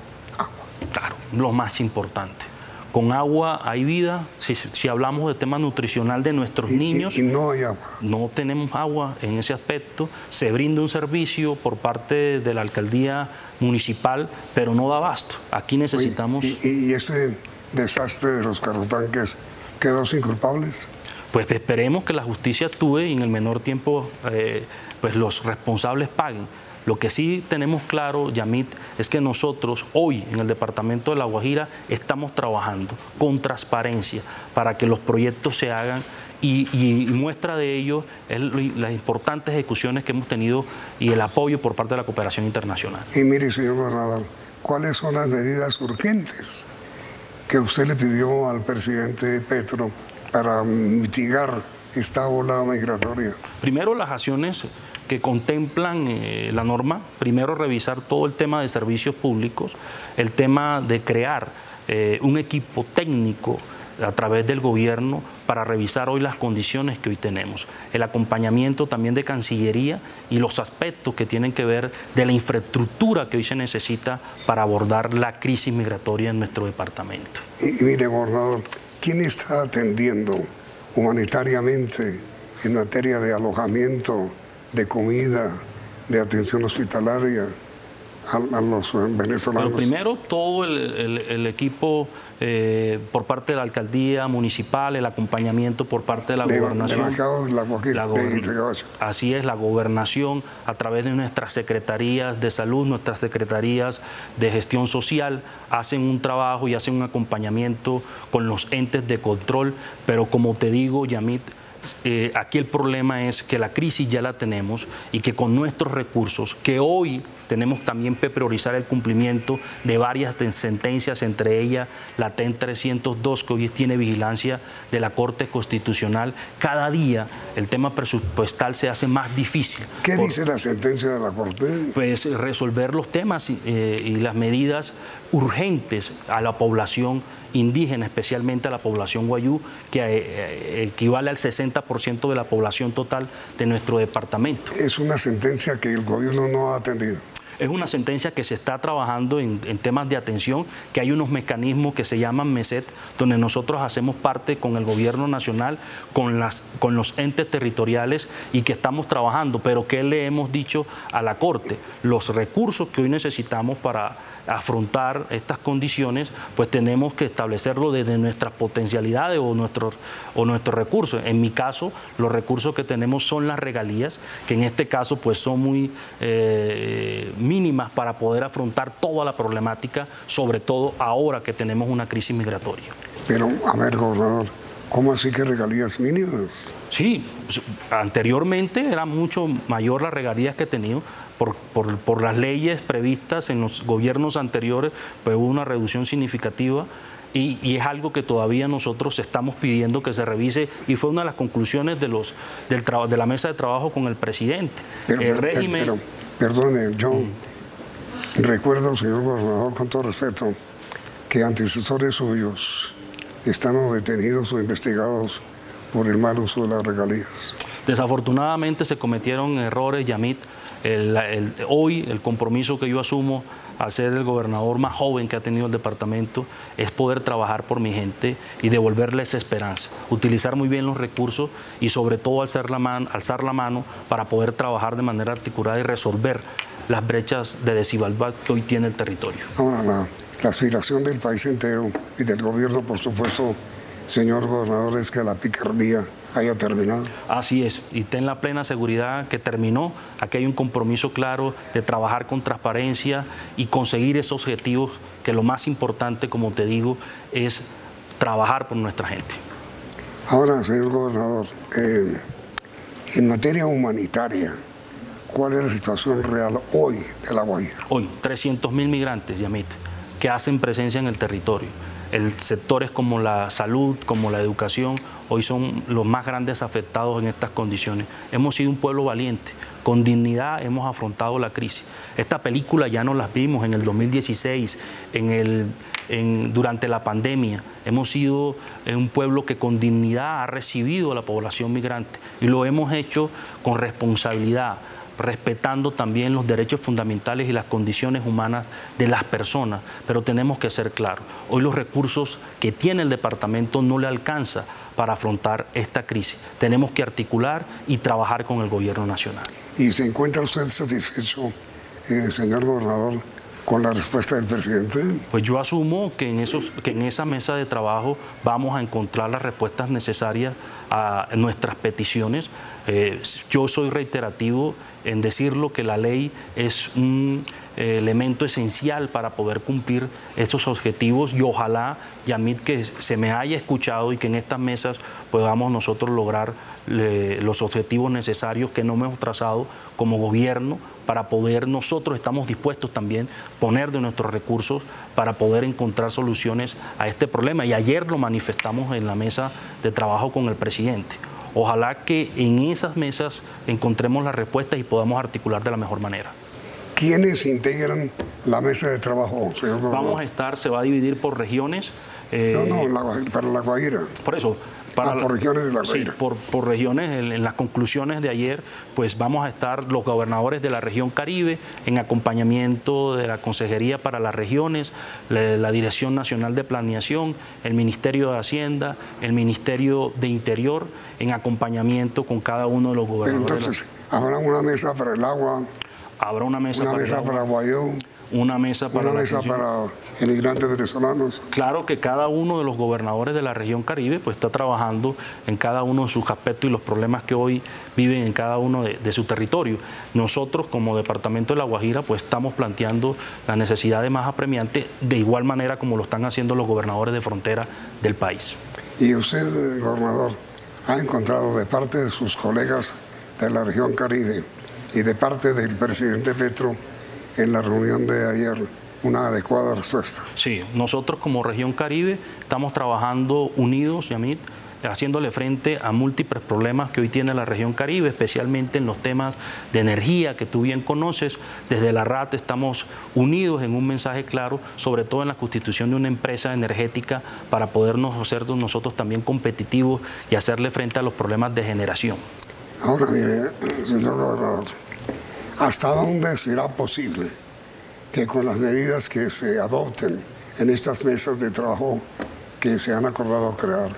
Speaker 4: Claro, lo más importante. Con agua hay vida. Si hablamos del tema nutricional de nuestros niños,
Speaker 3: y no hay agua.
Speaker 4: No tenemos agua en ese aspecto. Se brinda un servicio por parte de la alcaldía municipal, pero no da abasto. Aquí necesitamos...
Speaker 3: ¿Y ese desastre de los carrotanques quedó sin culpables?
Speaker 4: Pues esperemos que la justicia actúe y en el menor tiempo pues los responsables paguen. Lo que sí tenemos claro, Yamit, es que nosotros hoy en el departamento de La Guajira estamos trabajando con transparencia para que los proyectos se hagan y muestra de ello es las importantes ejecuciones que hemos tenido y el apoyo por parte de la cooperación internacional.
Speaker 3: Y mire, señor gobernador, ¿cuáles son las medidas urgentes que usted le pidió al presidente Petro para mitigar esta ola migratoria?
Speaker 4: Primero, las acciones que contemplan la norma. Primero, revisar todo el tema de servicios públicos, el tema de crear un equipo técnico a través del gobierno para revisar hoy las condiciones que hoy tenemos. El acompañamiento también de Cancillería y los aspectos que tienen que ver de la infraestructura que hoy se necesita para abordar la crisis migratoria en nuestro departamento.
Speaker 3: Y mire, gobernador, ¿quién está atendiendo humanitariamente en materia de alojamiento, de comida, de atención hospitalaria a los venezolanos?
Speaker 4: Pero primero, todo el equipo por parte de la alcaldía municipal, el acompañamiento por parte de la gobernación. Así es, la gobernación a través de nuestras secretarías de salud, nuestras secretarías de gestión social, hacen un trabajo y hacen un acompañamiento con los entes de control, pero como te digo, Yamit, aquí el problema es que la crisis ya la tenemos y que con nuestros recursos, que hoy tenemos también que priorizar el cumplimiento de varias sentencias, entre ellas la TEN 302, que hoy tiene vigilancia de la Corte Constitucional, cada día el tema presupuestal se hace más difícil.
Speaker 3: ¿Qué dice la sentencia de la Corte?
Speaker 4: Pues resolver los temas y las medidas urgentes a la población indígena, especialmente a la población guayú, que equivale al 60% de la población total de nuestro departamento.
Speaker 3: Es una sentencia que el gobierno no ha atendido.
Speaker 4: Es una sentencia que se está trabajando en temas de atención, que hay unos mecanismos que se llaman MESET, donde nosotros hacemos parte con el gobierno nacional, con los entes territoriales y que estamos trabajando, pero que le hemos dicho a la Corte, los recursos que hoy necesitamos para afrontar estas condiciones, pues tenemos que establecerlo desde nuestras potencialidades o nuestros recursos. En mi caso, los recursos que tenemos son las regalías, que en este caso pues son muy mínimas para poder afrontar toda la problemática, sobre todo ahora que tenemos una crisis migratoria.
Speaker 3: Pero, a ver, gobernador, ¿cómo así que regalías mínimas?
Speaker 4: Sí, anteriormente era mucho mayor las regalías que he tenido. Por las leyes previstas en los gobiernos anteriores, pues hubo una reducción significativa y es algo que todavía nosotros estamos pidiendo que se revise y fue una de las conclusiones de la mesa de trabajo con el presidente.
Speaker 3: Pero perdone, yo recuerdo, señor gobernador, con todo respeto, que antecesores suyos están detenidos o investigados por el mal uso de las regalías.
Speaker 4: Desafortunadamente se cometieron errores, Yamit. Hoy el compromiso que yo asumo al ser el gobernador más joven que ha tenido el departamento es poder trabajar por mi gente y devolverles esperanza, utilizar muy bien los recursos y sobre todo alzar la mano para poder trabajar de manera articulada y resolver las brechas de desigualdad que hoy tiene el territorio.
Speaker 3: Ahora, la aspiración del país entero y del gobierno, por supuesto, señor gobernador, es que la picardía haya terminado.
Speaker 4: Así es, y ten la plena seguridad que terminó. Aquí hay un compromiso claro de trabajar con transparencia y conseguir esos objetivos, que lo más importante, como te digo, es trabajar por nuestra gente.
Speaker 3: Ahora, señor gobernador, en materia humanitaria, ¿cuál es la situación real hoy de La Guajira?
Speaker 4: Hoy, 300.000 migrantes, Yamit, que hacen presencia en el territorio. Sectores como la salud, como la educación, hoy son los más grandes afectados en estas condiciones. Hemos sido un pueblo valiente, con dignidad hemos afrontado la crisis. Esta película ya nos las vimos en el 2016, durante la pandemia. Hemos sido un pueblo que con dignidad ha recibido a la población migrante y lo hemos hecho con responsabilidad, respetando también los derechos fundamentales y las condiciones humanas de las personas, pero tenemos que ser claros. Hoy los recursos que tiene el departamento no le alcanza para afrontar esta crisis. Tenemos que articular y trabajar con el gobierno nacional.
Speaker 3: ¿Y se encuentra usted satisfecho, señor gobernador, con la respuesta del presidente?
Speaker 4: Pues yo asumo que en esa mesa de trabajo vamos a encontrar las respuestas necesarias a nuestras peticiones. Yo soy reiterativo en decirlo, que la ley es un elemento esencial para poder cumplir estos objetivos, y ojalá, Yamit, que se me haya escuchado y que en estas mesas podamos nosotros lograr los objetivos necesarios que no hemos trazado como gobierno, para poder, nosotros estamos dispuestos también poner de nuestros recursos para poder encontrar soluciones a este problema, y ayer lo manifestamos en la mesa de trabajo con el presidente. Ojalá que en esas mesas encontremos las respuestas y podamos articular de la mejor manera.
Speaker 3: ¿Quiénes integran la mesa de trabajo, señor gobernador?
Speaker 4: Vamos a estar, se va a dividir por regiones.
Speaker 3: Para La Guajira.
Speaker 4: Por eso.
Speaker 3: Por regiones de La Guajira.
Speaker 4: Sí, por regiones. En las conclusiones de ayer, pues vamos a estar los gobernadores de la región Caribe, en acompañamiento de la Consejería para las Regiones, la Dirección Nacional de Planeación, el Ministerio de Hacienda, el Ministerio de Interior, en acompañamiento con cada uno de los gobernadores.
Speaker 3: Pero entonces, ¿habrá una mesa para el agua?
Speaker 4: Habrá una mesa
Speaker 3: para Guayó.
Speaker 4: Una mesa para
Speaker 3: inmigrantes venezolanos.
Speaker 4: Claro que cada uno de los gobernadores de la región Caribe pues está trabajando en cada uno de sus aspectos y los problemas que hoy viven en cada uno de su territorio. Nosotros, como Departamento de La Guajira, pues estamos planteando las necesidades más apremiantes, de igual manera como lo están haciendo los gobernadores de frontera del país.
Speaker 3: ¿Y usted, gobernador, ha encontrado de parte de sus colegas de la región Caribe y de parte del presidente Petro en la reunión de ayer una adecuada respuesta?
Speaker 4: Sí, nosotros como región Caribe estamos trabajando unidos, Yamit, haciéndole frente a múltiples problemas que hoy tiene la región Caribe, especialmente en los temas de energía que tú bien conoces. Desde la RAT estamos unidos en un mensaje claro, sobre todo en la constitución de una empresa energética, para podernos hacer nosotros también competitivos y hacerle frente a los problemas de generación.
Speaker 3: Ahora, mire, señor gobernador, ¿hasta dónde será posible que con las medidas que se adopten en estas mesas de trabajo que se han acordado crear,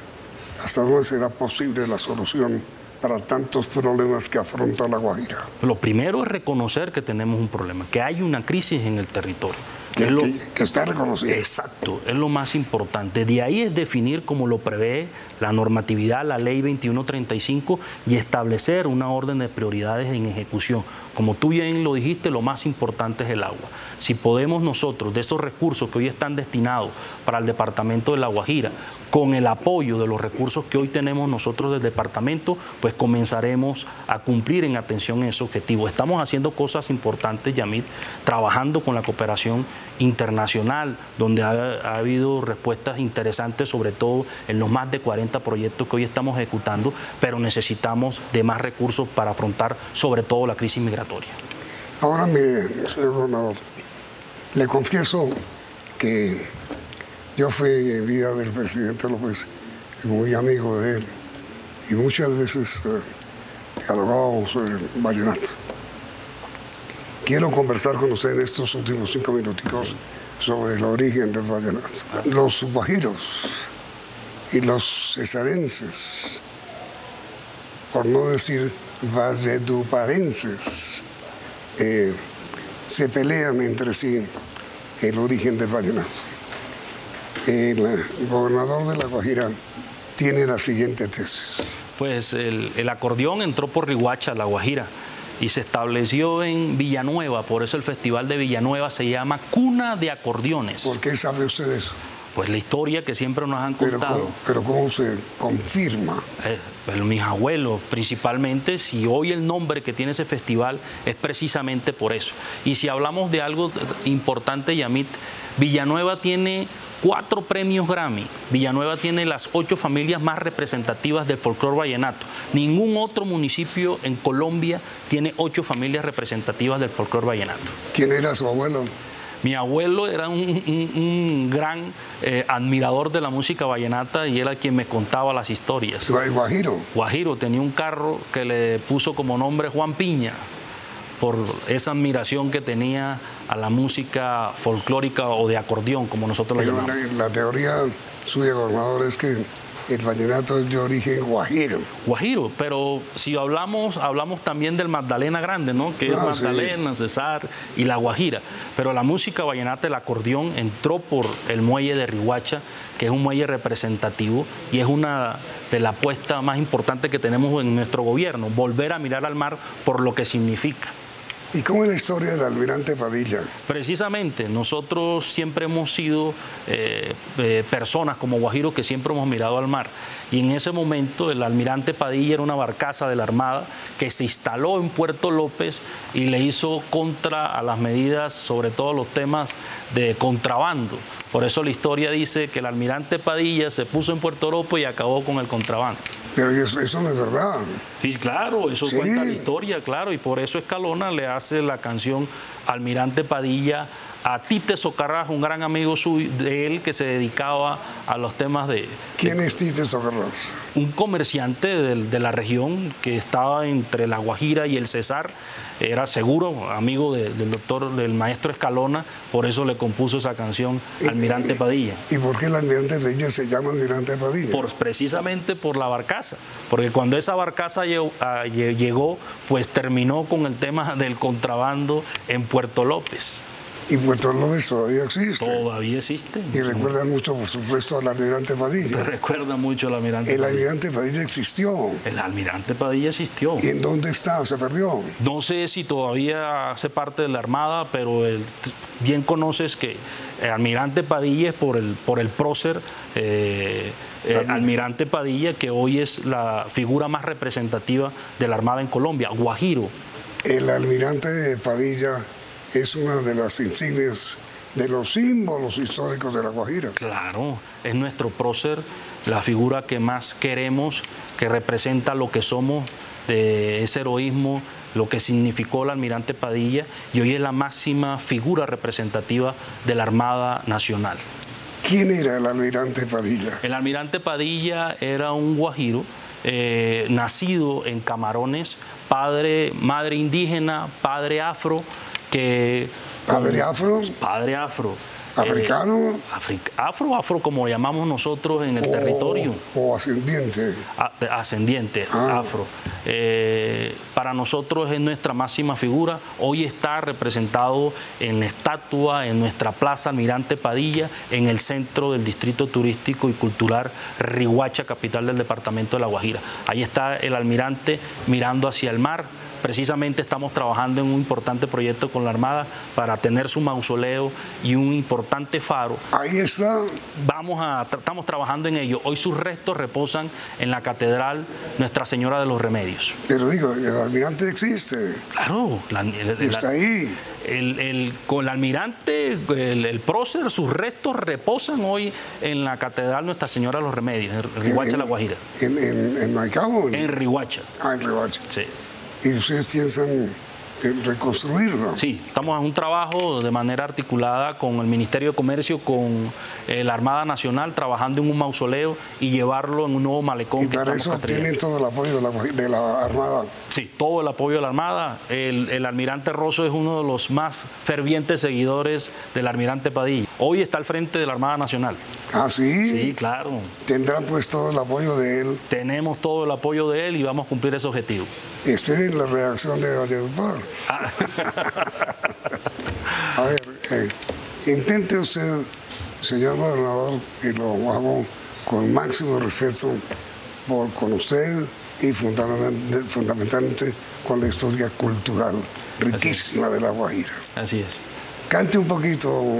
Speaker 3: hasta dónde será posible la solución para tantos problemas que afronta La Guajira?
Speaker 4: Lo primero es reconocer que tenemos un problema, que hay una crisis en el territorio.
Speaker 3: Que está reconocido.
Speaker 4: Exacto, es lo más importante. De ahí es definir, como lo prevé la normatividad, la ley 2135, y establecer una orden de prioridades en ejecución. Como tú bien lo dijiste, lo más importante es el agua. Si podemos nosotros, de esos recursos que hoy están destinados para el departamento de La Guajira, con el apoyo de los recursos que hoy tenemos nosotros del departamento, pues comenzaremos a cumplir en atención a ese objetivo. Estamos haciendo cosas importantes, Yamit, trabajando con la cooperación internacional, donde ha habido respuestas interesantes, sobre todo en los más de 40 proyectos que hoy estamos ejecutando, pero necesitamos de más recursos para afrontar sobre todo la crisis migratoria.
Speaker 3: Ahora, mire, señor gobernador, le confieso que yo fui en vida del presidente López muy amigo de él, y muchas veces dialogábamos sobre el vallenato. Quiero conversar con usted en estos últimos 5 minuticos sobre el origen del vallenato. Los guajiros y los cesarenses, por no decir valleduparenses, se pelean entre sí el origen del vallenato. El gobernador de La Guajira tiene la siguiente tesis.
Speaker 4: Pues el acordeón entró por Riohacha, La Guajira, y se estableció en Villanueva. Por eso el Festival de Villanueva se llama Cuna de Acordeones.
Speaker 3: ¿Por qué sabe usted eso?
Speaker 4: Pues la historia que siempre nos han contado.
Speaker 3: Pero ¿cómo se confirma?
Speaker 4: Pues mis abuelos, principalmente, si hoy el nombre que tiene ese festival es precisamente por eso. Y si hablamos de algo importante, Yamit, Villanueva tiene 4 premios Grammy. Villanueva tiene las 8 familias más representativas del folclore vallenato. Ningún otro municipio en Colombia tiene 8 familias representativas del folclore vallenato.
Speaker 3: ¿Quién era su abuelo?
Speaker 4: Mi abuelo era un gran admirador de la música vallenata y era quien me contaba las historias.
Speaker 3: ¿Guajiro?
Speaker 4: Guajiro tenía un carro que le puso como nombre Juan Piña, por esa admiración que tenía a la música folclórica o de acordeón, como nosotros la llamamos.
Speaker 3: La teoría suya, gobernador, es que el vallenato es de origen guajiro.
Speaker 4: Guajiro, pero si hablamos también del Magdalena Grande, ¿no? Que es Magdalena,
Speaker 3: sí.
Speaker 4: Cesar y la Guajira. Pero la música vallenata, el acordeón, entró por el muelle de Riohacha, que es un muelle representativo y es una de las apuestas más importantes que tenemos en nuestro gobierno, volver a mirar al mar por lo que significa.
Speaker 3: ¿Y cómo es la historia del almirante Padilla?
Speaker 4: Precisamente, nosotros siempre hemos sido personas como guajiros que siempre hemos mirado al mar. Y en ese momento el almirante Padilla era una barcaza de la Armada que se instaló en Puerto López y le hizo contra a las medidas, sobre todo los temas de contrabando. Por eso la historia dice que el almirante Padilla se puso en Puerto López y acabó con el contrabando.
Speaker 3: Pero eso no es verdad.
Speaker 4: Sí, claro, eso
Speaker 3: sí.
Speaker 4: Cuenta la historia, claro, y por eso Escalona le hace la canción Almirante Padilla a Tite Socarrás, un gran amigo suyo, de él que se dedicaba a los temas de...
Speaker 3: ¿Quién es Tite Socarrás?
Speaker 4: Un comerciante de la región que estaba entre La Guajira y el Cesar, era seguro amigo del maestro Escalona, por eso le compuso esa canción Almirante Padilla.
Speaker 3: ¿Y por qué el almirante Padilla se llama Almirante Padilla?
Speaker 4: Precisamente por la barcaza, porque cuando esa barcaza llegó, pues terminó con el tema del contrabando en Puerto López.
Speaker 3: ¿Y Puerto López todavía existe?
Speaker 4: Todavía existe.
Speaker 3: Y recuerdan mucho, por supuesto, al almirante Padilla.
Speaker 4: Recuerda mucho al almirante Padilla.
Speaker 3: El almirante Padilla existió.
Speaker 4: El almirante Padilla existió.
Speaker 3: ¿Y en dónde está? ¿Se perdió?
Speaker 4: No sé si todavía hace parte de la Armada, pero bien conoces que el almirante Padilla es por el prócer almirante Padilla, que hoy es la figura más representativa de la Armada en Colombia, guajiro.
Speaker 3: El almirante Padilla es una de las insignias, de los símbolos históricos de La Guajira.
Speaker 4: Claro, es nuestro prócer, la figura que más queremos, que representa lo que somos, de ese heroísmo, lo que significó el almirante Padilla, y hoy es la máxima figura representativa de la Armada Nacional.
Speaker 3: ¿Quién era el almirante Padilla?
Speaker 4: El almirante Padilla era un guajiro, nacido en Camarones, madre indígena, padre afro,
Speaker 3: ¿Padre afro?
Speaker 4: Padre afro.
Speaker 3: ¿Africano?
Speaker 4: Afro como llamamos nosotros en el territorio.
Speaker 3: ¿O ascendiente?
Speaker 4: Ascendiente, afro. Para nosotros es nuestra máxima figura. Hoy está representado en la estatua, en nuestra plaza Almirante Padilla, en el centro del Distrito Turístico y Cultural Riohacha, capital del departamento de La Guajira. Ahí está el almirante mirando hacia el mar. Precisamente estamos trabajando en un importante proyecto con la Armada para tener su mausoleo y un importante faro.
Speaker 3: Ahí está.
Speaker 4: Estamos trabajando en ello. Hoy sus restos reposan en la Catedral Nuestra Señora de los Remedios.
Speaker 3: Pero digo, el almirante existe.
Speaker 4: Claro.
Speaker 3: Está ahí.
Speaker 4: Con el almirante, el prócer, sus restos reposan hoy en la Catedral Nuestra Señora de los Remedios, en Riohacha, La Guajira.
Speaker 3: ¿En Maicao?
Speaker 4: En Riohacha.
Speaker 3: Ah, en Riohacha.
Speaker 4: Sí.
Speaker 3: ¿Y ustedes piensan reconstruirlo?
Speaker 4: Sí, estamos en un trabajo de manera articulada con el Ministerio de Comercio, con la Armada Nacional, trabajando en un mausoleo y llevarlo en un nuevo malecón.
Speaker 3: ¿Y para eso tienen todo el apoyo de la Armada?
Speaker 4: Sí, todo el apoyo de la Armada. El almirante Rosso es uno de los más fervientes seguidores del almirante Padilla. Hoy está al frente de la Armada Nacional.
Speaker 3: ¿Ah, sí?
Speaker 4: Sí, claro.
Speaker 3: ¿Tendrán pues todo el apoyo de él?
Speaker 4: Tenemos todo el apoyo de él y vamos a cumplir ese objetivo.
Speaker 3: Esperen la reacción de Valledupar. A ver, intente usted, señor gobernador, y lo hago con máximo respeto con usted y fundamentalmente con la historia cultural riquísima de La Guajira.
Speaker 4: Así es.
Speaker 3: Cante un poquito,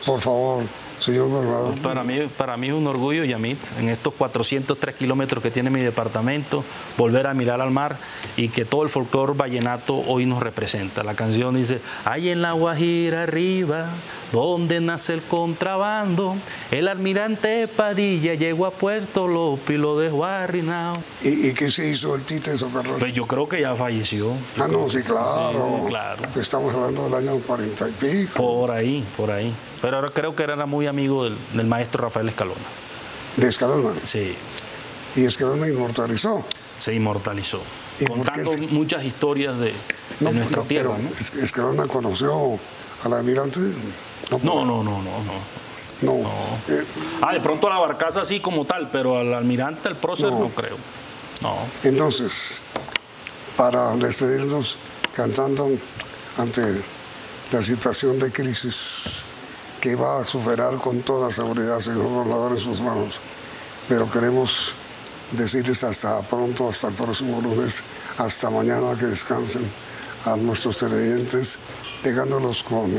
Speaker 3: por favor, señor gobernador.
Speaker 4: Para mí es un orgullo, Yamit, en estos 403 kilómetros que tiene mi departamento, volver a mirar al mar y que todo el folclore vallenato hoy nos representa. La canción dice: ahí en La Guajira arriba, donde nace el contrabando, el almirante Padilla llegó a Puerto López y lo dejó arruinado.
Speaker 3: ¿Y qué se hizo el Tite Socarrón?
Speaker 4: Pues yo creo que ya falleció.
Speaker 3: Ah, no, sí, claro.
Speaker 4: Sí, claro.
Speaker 3: Pues estamos hablando del año 40 y pico.
Speaker 4: Por ahí. Pero ahora creo que era muy amigo del maestro Rafael Escalona.
Speaker 3: ¿De Escalona?
Speaker 4: Sí.
Speaker 3: ¿Y Escalona inmortalizó?
Speaker 4: Se inmortalizó. Contando muchas historias de nuestra tierra.
Speaker 3: Pero ¿Escalona conoció al almirante?
Speaker 4: No. De pronto a la barcaza así como tal, pero al almirante, al prócer, no creo. No.
Speaker 3: Entonces, para despedirnos cantando ante la situación de crisis que va a superar con toda seguridad, señor gobernador, en sus manos, pero queremos decirles hasta pronto, hasta el próximo lunes, hasta mañana, que descansen a nuestros televidentes, dejándolos con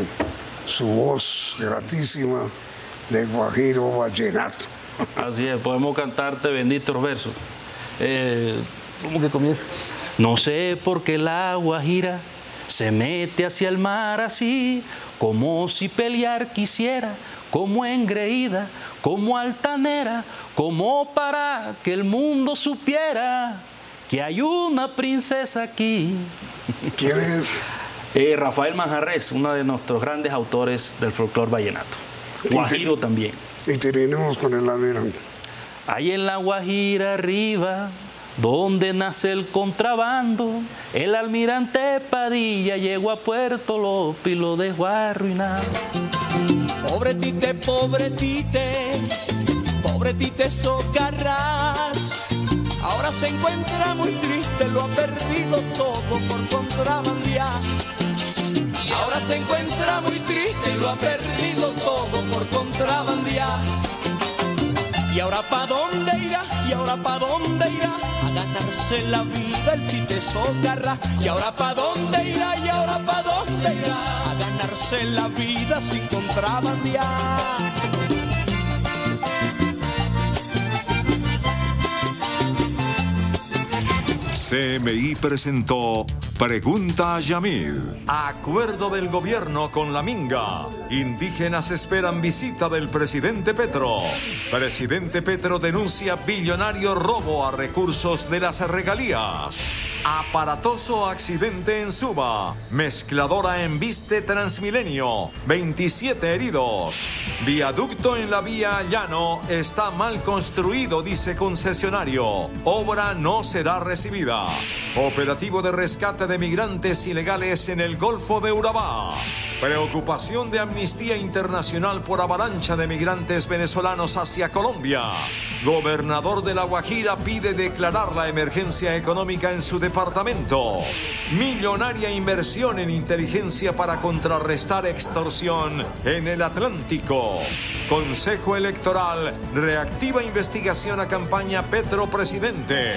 Speaker 3: su voz gratísima de guajiro vallenato.
Speaker 4: Así es, podemos cantarte benditos versos. ¿Cómo que comienza? No sé por qué la Guajira se mete hacia el mar así, como si pelear quisiera, como engreída, como altanera, como para que el mundo supiera que hay una princesa aquí.
Speaker 3: ¿Quién es?
Speaker 4: Rafael Manjarrés, uno de nuestros grandes autores del folclore vallenato. Guajiro también.
Speaker 3: Y terminemos con el almirante.
Speaker 4: Ahí en La Guajira arriba, donde nace el contrabando, el almirante Padilla llegó a Puerto López y lo dejó arruinado.
Speaker 2: Pobre Tite, Socarrás, ahora se encuentra muy triste, lo ha perdido todo por contrabandear. Y ahora se encuentra muy triste y lo ha perdido todo por contrabandear. ¿Y ahora pa' dónde irá? ¿Y ahora pa' dónde irá? A ganarse la vida el Tite Socarrás. ¿Y ahora pa' dónde irá? ¿Y ahora pa' dónde irá? A ganarse la vida sin contrabandear.
Speaker 11: CMI presentó Pregunta a Yamid.
Speaker 14: Acuerdo del gobierno con la Minga. Indígenas esperan visita del presidente Petro. Presidente Petro denuncia billonario robo a recursos de las regalías. Aparatoso accidente en Suba. Mezcladora embiste Transmilenio. 27 heridos. Viaducto en la vía Llano está mal construido, dice concesionario. Obra no será recibida. Operativo de rescate de migrantes ilegales en el Golfo de Urabá. Preocupación de Amnistía Internacional por avalancha de migrantes venezolanos hacia Colombia. Gobernador de La Guajira pide declarar la emergencia económica en su departamento. Millonaria inversión en inteligencia para contrarrestar extorsión en el Atlántico. Consejo Electoral reactiva investigación a campaña Petro Presidente.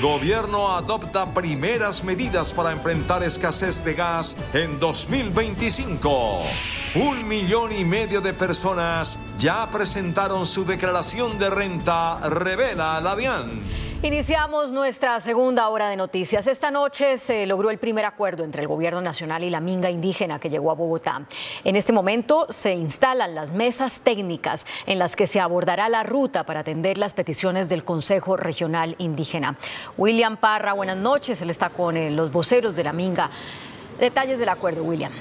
Speaker 14: Gobierno adopta primeras medidas para enfrentar escasez de gas en 2025. 1,5 millones de personas ya presentaron su declaración de renta, revela la DIAN.
Speaker 15: Iniciamos nuestra segunda hora de noticias. Esta noche se logró el primer acuerdo entre el gobierno nacional y la minga indígena que llegó a Bogotá. En este momento se instalan las mesas técnicas en las que se abordará la ruta para atender las peticiones del Consejo Regional Indígena. William Parra, buenas noches. Él está con los voceros de la minga. Detalles del acuerdo, William.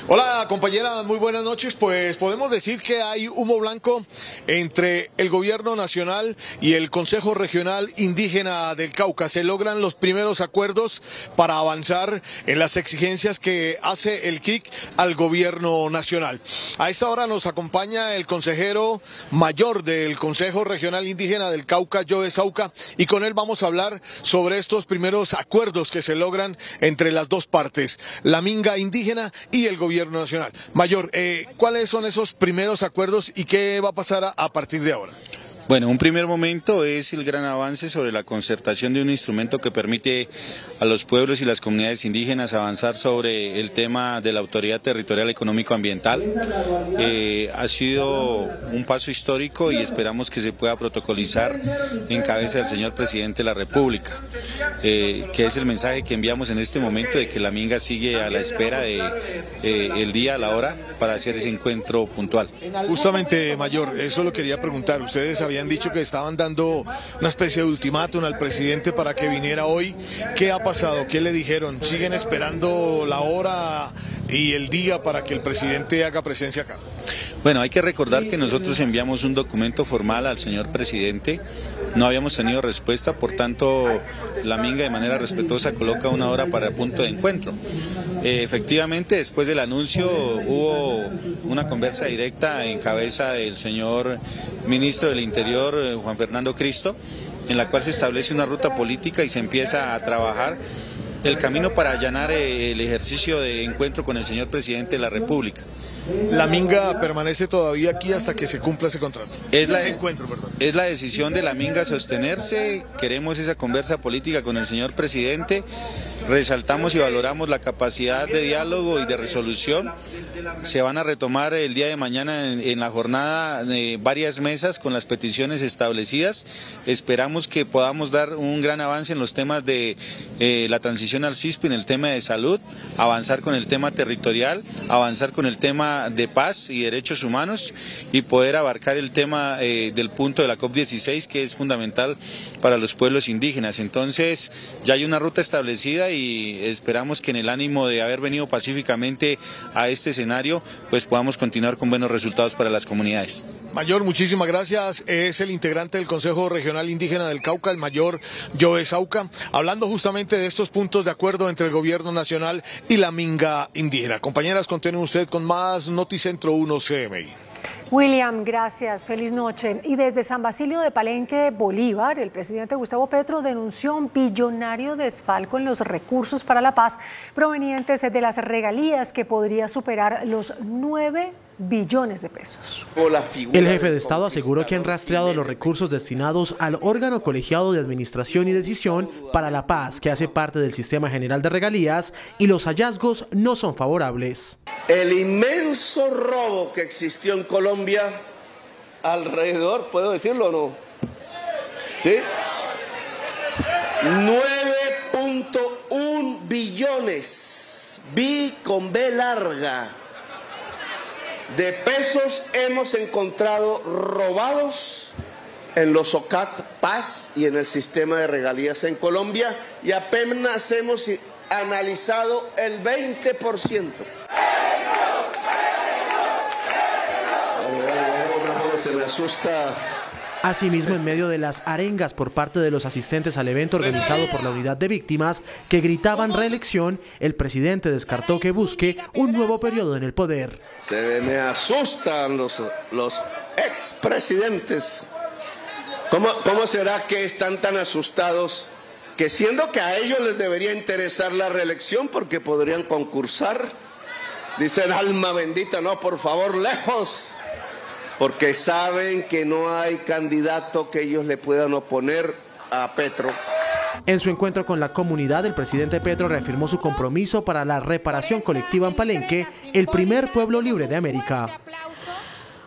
Speaker 25: Hola compañera, muy buenas noches. Pues podemos decir que hay humo blanco entre el gobierno nacional y el Consejo Regional Indígena del Cauca. Se logran los primeros acuerdos para avanzar en las exigencias que hace el CIC al gobierno nacional. A esta hora nos acompaña el consejero mayor del Consejo Regional Indígena del Cauca, Joe Sauca, y con él vamos a hablar sobre estos primeros acuerdos que se logran entre las dos partes, la minga indígena y el gobierno nacional. Mayor, ¿cuáles son esos primeros acuerdos y qué va a pasar a partir de ahora?
Speaker 16: Bueno, un primer momento es el gran avance sobre la concertación de un instrumento que permite a los pueblos y las comunidades indígenas avanzar sobre el tema de la Autoridad Territorial Económico-Ambiental. Ha sido un paso histórico y esperamos que se pueda protocolizar en cabeza del señor Presidente de la República, que es el mensaje que enviamos en este momento de que la Minga sigue a la espera de el día, la hora, para hacer ese encuentro puntual.
Speaker 25: Justamente, Mayor, eso lo quería preguntar. Ustedes habían dicho que estaban dando una especie de ultimátum al presidente para que viniera hoy. ¿Qué ha pasado? ¿Qué le dijeron? ¿Siguen esperando la hora y el día para que el presidente haga presencia acá?
Speaker 16: Bueno, hay que recordar que nosotros enviamos un documento formal al señor presidente, no habíamos tenido respuesta, por tanto la Minga de manera respetuosa coloca una hora para el punto de encuentro. Efectivamente, después del anuncio hubo una conversa directa en cabeza del señor ministro del Interior, Juan Fernando Cristo, en la cual se establece una ruta política y se empieza a trabajar el camino para allanar el ejercicio de encuentro con el señor presidente de la República.
Speaker 25: La Minga permanece todavía aquí hasta que se cumpla ese contrato.
Speaker 16: Es la decisión de la Minga sostenerse, queremos esa conversa política con el señor presidente, resaltamos y valoramos la capacidad de diálogo y de resolución. Se van a retomar el día de mañana en la jornada varias mesas con las peticiones establecidas. Esperamos que podamos dar un gran avance en los temas de la transición al CISP, en el tema de salud, avanzar con el tema territorial, avanzar con el tema de paz y derechos humanos y poder abarcar el tema del punto de la COP16, que es fundamental para los pueblos indígenas. Entonces ya hay una ruta establecida y esperamos que en el ánimo de haber venido pacíficamente a este escenario, pues podamos continuar con buenos resultados para las comunidades.
Speaker 25: Mayor, muchísimas gracias. Es el integrante del Consejo Regional Indígena del Cauca, el mayor Joe Sauca, hablando justamente de estos puntos de acuerdo entre el gobierno nacional y la Minga indígena. Compañeras, continúen usted con más Noticentro 1 CMI.
Speaker 17: William, gracias, feliz noche. Y desde San Basilio de Palenque, Bolívar, el presidente Gustavo Petro denunció un billonario desfalco en los recursos para la paz provenientes de las regalías que podría superar los 9 billones de pesos.
Speaker 18: El jefe de Estado aseguró que han rastreado los recursos destinados al órgano colegiado de administración y decisión para la paz, que hace parte del sistema general de regalías, y los hallazgos no son favorables.
Speaker 19: El inmenso robo que existió en Colombia alrededor, ¿puedo decirlo o no? ¿Sí? 9.1 billones, con B larga, de pesos hemos encontrado robados en los OCAT Paz y en el sistema de regalías en Colombia, y apenas hemos analizado el 20%. Se me asusta.
Speaker 18: Asimismo, en medio de las arengas por parte de los asistentes al evento organizado por la Unidad de Víctimas, que gritaban reelección, el presidente descartó que busque un nuevo periodo en el poder.
Speaker 19: Se me asustan los expresidentes. ¿Cómo será que están tan asustados? Que siendo que a ellos les debería interesar la reelección porque podrían concursar. Dicen, alma bendita, no, por favor, lejos. Porque saben que no hay candidato que ellos le puedan oponer a Petro.
Speaker 18: En su encuentro con la comunidad, el presidente Petro reafirmó su compromiso para la reparación colectiva en Palenque, el primer pueblo libre de América.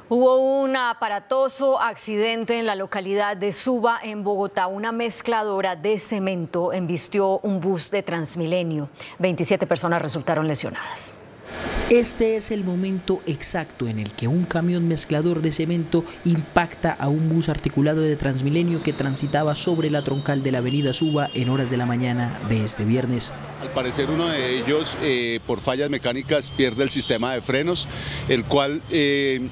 Speaker 15: Hubo un aparatoso accidente en la localidad de Suba, en Bogotá. Una mezcladora de cemento embistió un bus de Transmilenio. 27 personas resultaron lesionadas.
Speaker 21: Este es el momento exacto en el que un camión mezclador de cemento impacta a un bus articulado de Transmilenio que transitaba sobre la troncal de la avenida Suba en horas de la mañana de este viernes.
Speaker 26: Al parecer uno de ellos, por fallas mecánicas, pierde el sistema de frenos, el cual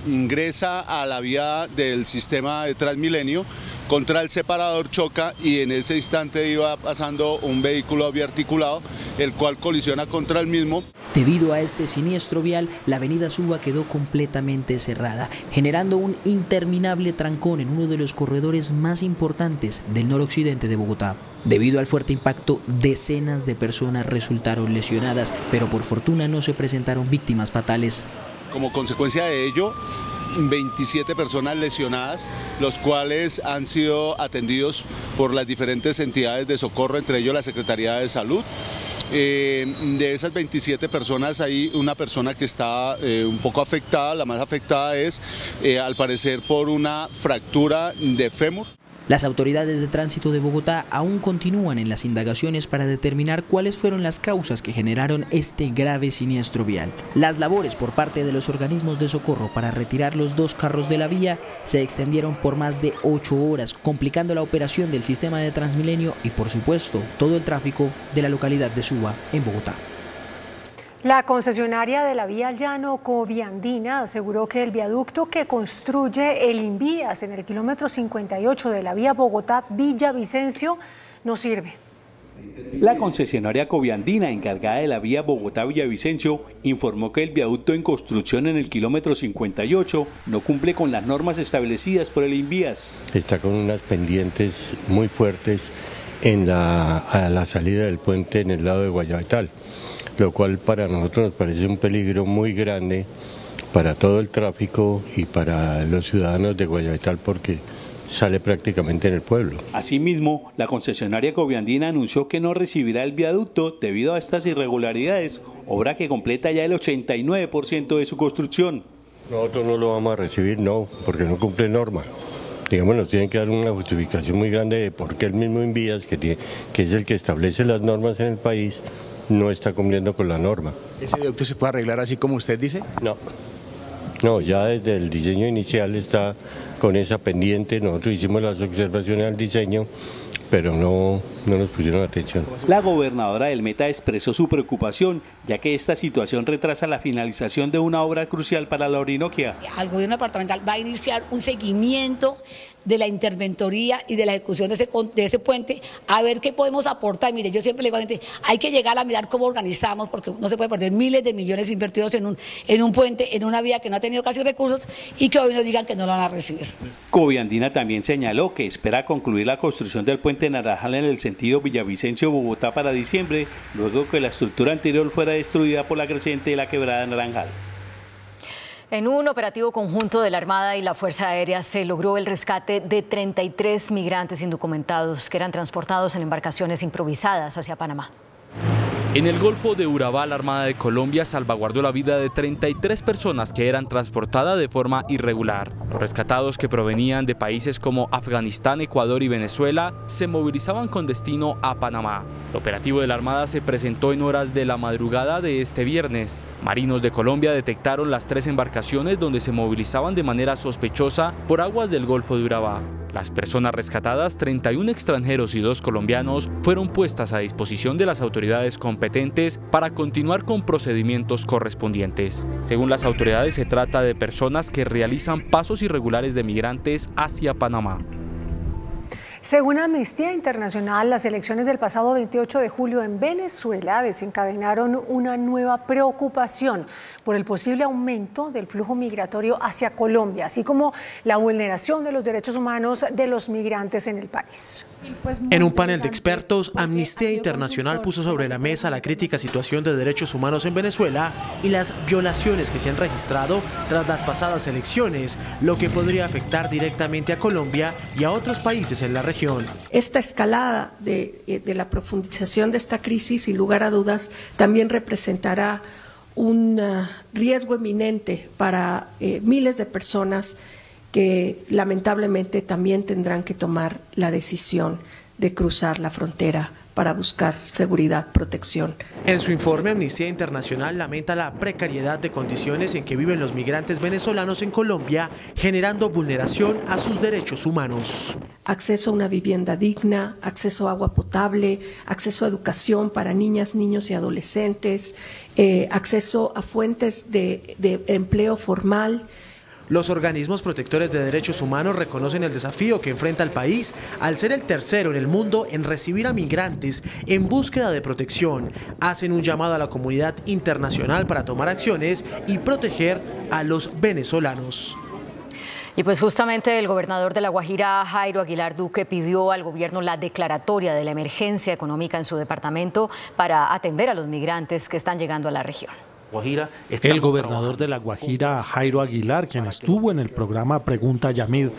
Speaker 26: ingresa a la vía del sistema de Transmilenio, contra el separador choca y en ese instante iba pasando un vehículo biarticulado, el cual colisiona contra el mismo.
Speaker 21: Debido a este siniestro vial, la avenida Suba quedó completamente cerrada, generando un interminable trancón en uno de los corredores más importantes del noroccidente de Bogotá. Debido al fuerte impacto, decenas de personas resultaron lesionadas, pero por fortuna no se presentaron víctimas fatales.
Speaker 26: Como consecuencia de ello, 27 personas lesionadas, los cuales han sido atendidos por las diferentes entidades de socorro, entre ellos la Secretaría de Salud. De esas 27 personas hay una persona que está un poco afectada, la más afectada es al parecer por una fractura de fémur.
Speaker 21: Las autoridades de tránsito de Bogotá aún continúan en las indagaciones para determinar cuáles fueron las causas que generaron este grave siniestro vial. Las labores por parte de los organismos de socorro para retirar los 2 carros de la vía se extendieron por más de 8 horas, complicando la operación del sistema de Transmilenio y, por supuesto, todo el tráfico de la localidad de Suba, en Bogotá.
Speaker 17: La concesionaria de la vía al llano Coviandina aseguró que el viaducto que construye el Invías en el kilómetro 58 de la vía Bogotá-Villavicencio no sirve.
Speaker 1: La concesionaria Coviandina, encargada de la vía Bogotá-Villavicencio, informó que el viaducto en construcción en el kilómetro 58 no cumple con las normas establecidas por el Invías.
Speaker 5: Está con unas pendientes muy fuertes a la salida del puente en el lado de Guayabetal, lo cual para nosotros nos parece un peligro muy grande para todo el tráfico y para los ciudadanos de Guayabetal porque sale prácticamente en el pueblo.
Speaker 1: Asimismo, la concesionaria Coviandina anunció que no recibirá el viaducto debido a estas irregularidades, obra que completa ya el 89% de su construcción.
Speaker 5: Nosotros no lo vamos a recibir, no, porque no cumple norma. Digamos, nos tienen que dar una justificación muy grande de por qué el mismo Invías, que es el que establece las normas en el país, no está cumpliendo con la norma.
Speaker 20: ¿Ese viaducto se puede arreglar así como usted dice?
Speaker 5: No, ya desde el diseño inicial está con esa pendiente. Nosotros hicimos las observaciones al diseño, pero no nos pusieron atención.
Speaker 1: La gobernadora del Meta expresó su preocupación, ya que esta situación retrasa la finalización de una obra crucial para la Orinoquia.
Speaker 22: Al gobierno departamental va a iniciar un seguimiento de la interventoría y de la ejecución de ese puente, a ver qué podemos aportar. Mire, yo siempre le digo a la gente, hay que llegar a mirar cómo organizamos, porque no se puede perder miles de millones invertidos en un puente, en una vía que no ha tenido casi recursos y que hoy nos digan que no lo van a recibir.
Speaker 1: Coviandina también señaló que espera concluir la construcción del puente Naranjal en el sentido Villavicencio-Bogotá para diciembre, luego que la estructura anterior fuera destruida por la creciente de la quebrada Naranjal.
Speaker 15: En un operativo conjunto de la Armada y la Fuerza Aérea se logró el rescate de 33 migrantes indocumentados que eran transportados en embarcaciones improvisadas hacia Panamá.
Speaker 23: En el Golfo de Urabá, la Armada de Colombia salvaguardó la vida de 33 personas que eran transportadas de forma irregular. Los rescatados, que provenían de países como Afganistán, Ecuador y Venezuela, se movilizaban con destino a Panamá. El operativo de la Armada se presentó en horas de la madrugada de este viernes. Marinos de Colombia detectaron las 3 embarcaciones donde se movilizaban de manera sospechosa por aguas del Golfo de Urabá. Las personas rescatadas, 31 extranjeros y 2 colombianos, fueron puestas a disposición de las autoridades competentes para continuar con procedimientos correspondientes. Según las autoridades, se trata de personas que realizan pasos irregulares de migrantes hacia Panamá.
Speaker 17: Según Amnistía Internacional, las elecciones del pasado 28 de julio en Venezuela desencadenaron una nueva preocupación por el posible aumento del flujo migratorio hacia Colombia, así como la vulneración de los derechos humanos de los migrantes en el país.
Speaker 18: En un panel de expertos, Amnistía Internacional puso sobre la mesa la crítica situación de derechos humanos en Venezuela y las violaciones que se han registrado tras las pasadas elecciones, lo que podría afectar directamente a Colombia y a otros países en la región.
Speaker 24: Esta escalada de la profundización de esta crisis, sin lugar a dudas, también representará un riesgo eminente para miles de personas que lamentablemente también tendrán que tomar la decisión de cruzar la frontera para buscar seguridad, protección.
Speaker 18: En su informe, Amnistía Internacional lamenta la precariedad de condiciones en que viven los migrantes venezolanos en Colombia, generando vulneración a sus derechos humanos.
Speaker 24: Acceso a una vivienda digna, acceso a agua potable, acceso a educación para niñas, niños y adolescentes, acceso a fuentes de empleo formal.
Speaker 18: Los organismos protectores de derechos humanos reconocen el desafío que enfrenta el país al ser el tercero en el mundo en recibir a migrantes en búsqueda de protección. Hacen un llamado a la comunidad internacional para tomar acciones y proteger a los venezolanos.
Speaker 15: Y pues justamente el gobernador de La Guajira, Jairo Aguilar Duque, pidió al gobierno la declaratoria de la emergencia económica en su departamento para atender a los migrantes que están llegando a la región.
Speaker 6: El gobernador de La Guajira, Jairo Aguilar, quien estuvo en el programa Pregunta Yamid,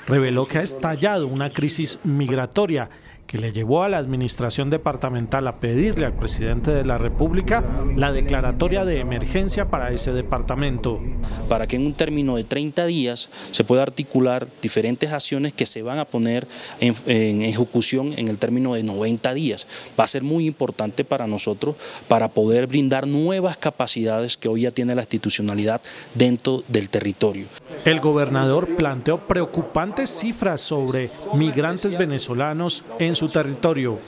Speaker 6: reveló que ha estallado una crisis migratoria que le llevó a la administración departamental a pedirle al presidente de la República la declaratoria de emergencia para ese departamento.
Speaker 4: Para que en un término de 30 días se pueda articular diferentes acciones que se van a poner en ejecución en el término de 90 días. Va a ser muy importante para nosotros para poder brindar nuevas capacidades que hoy ya tiene la institucionalidad dentro del territorio.
Speaker 6: El gobernador planteó preocupantes cifras sobre migrantes venezolanos en su territorio.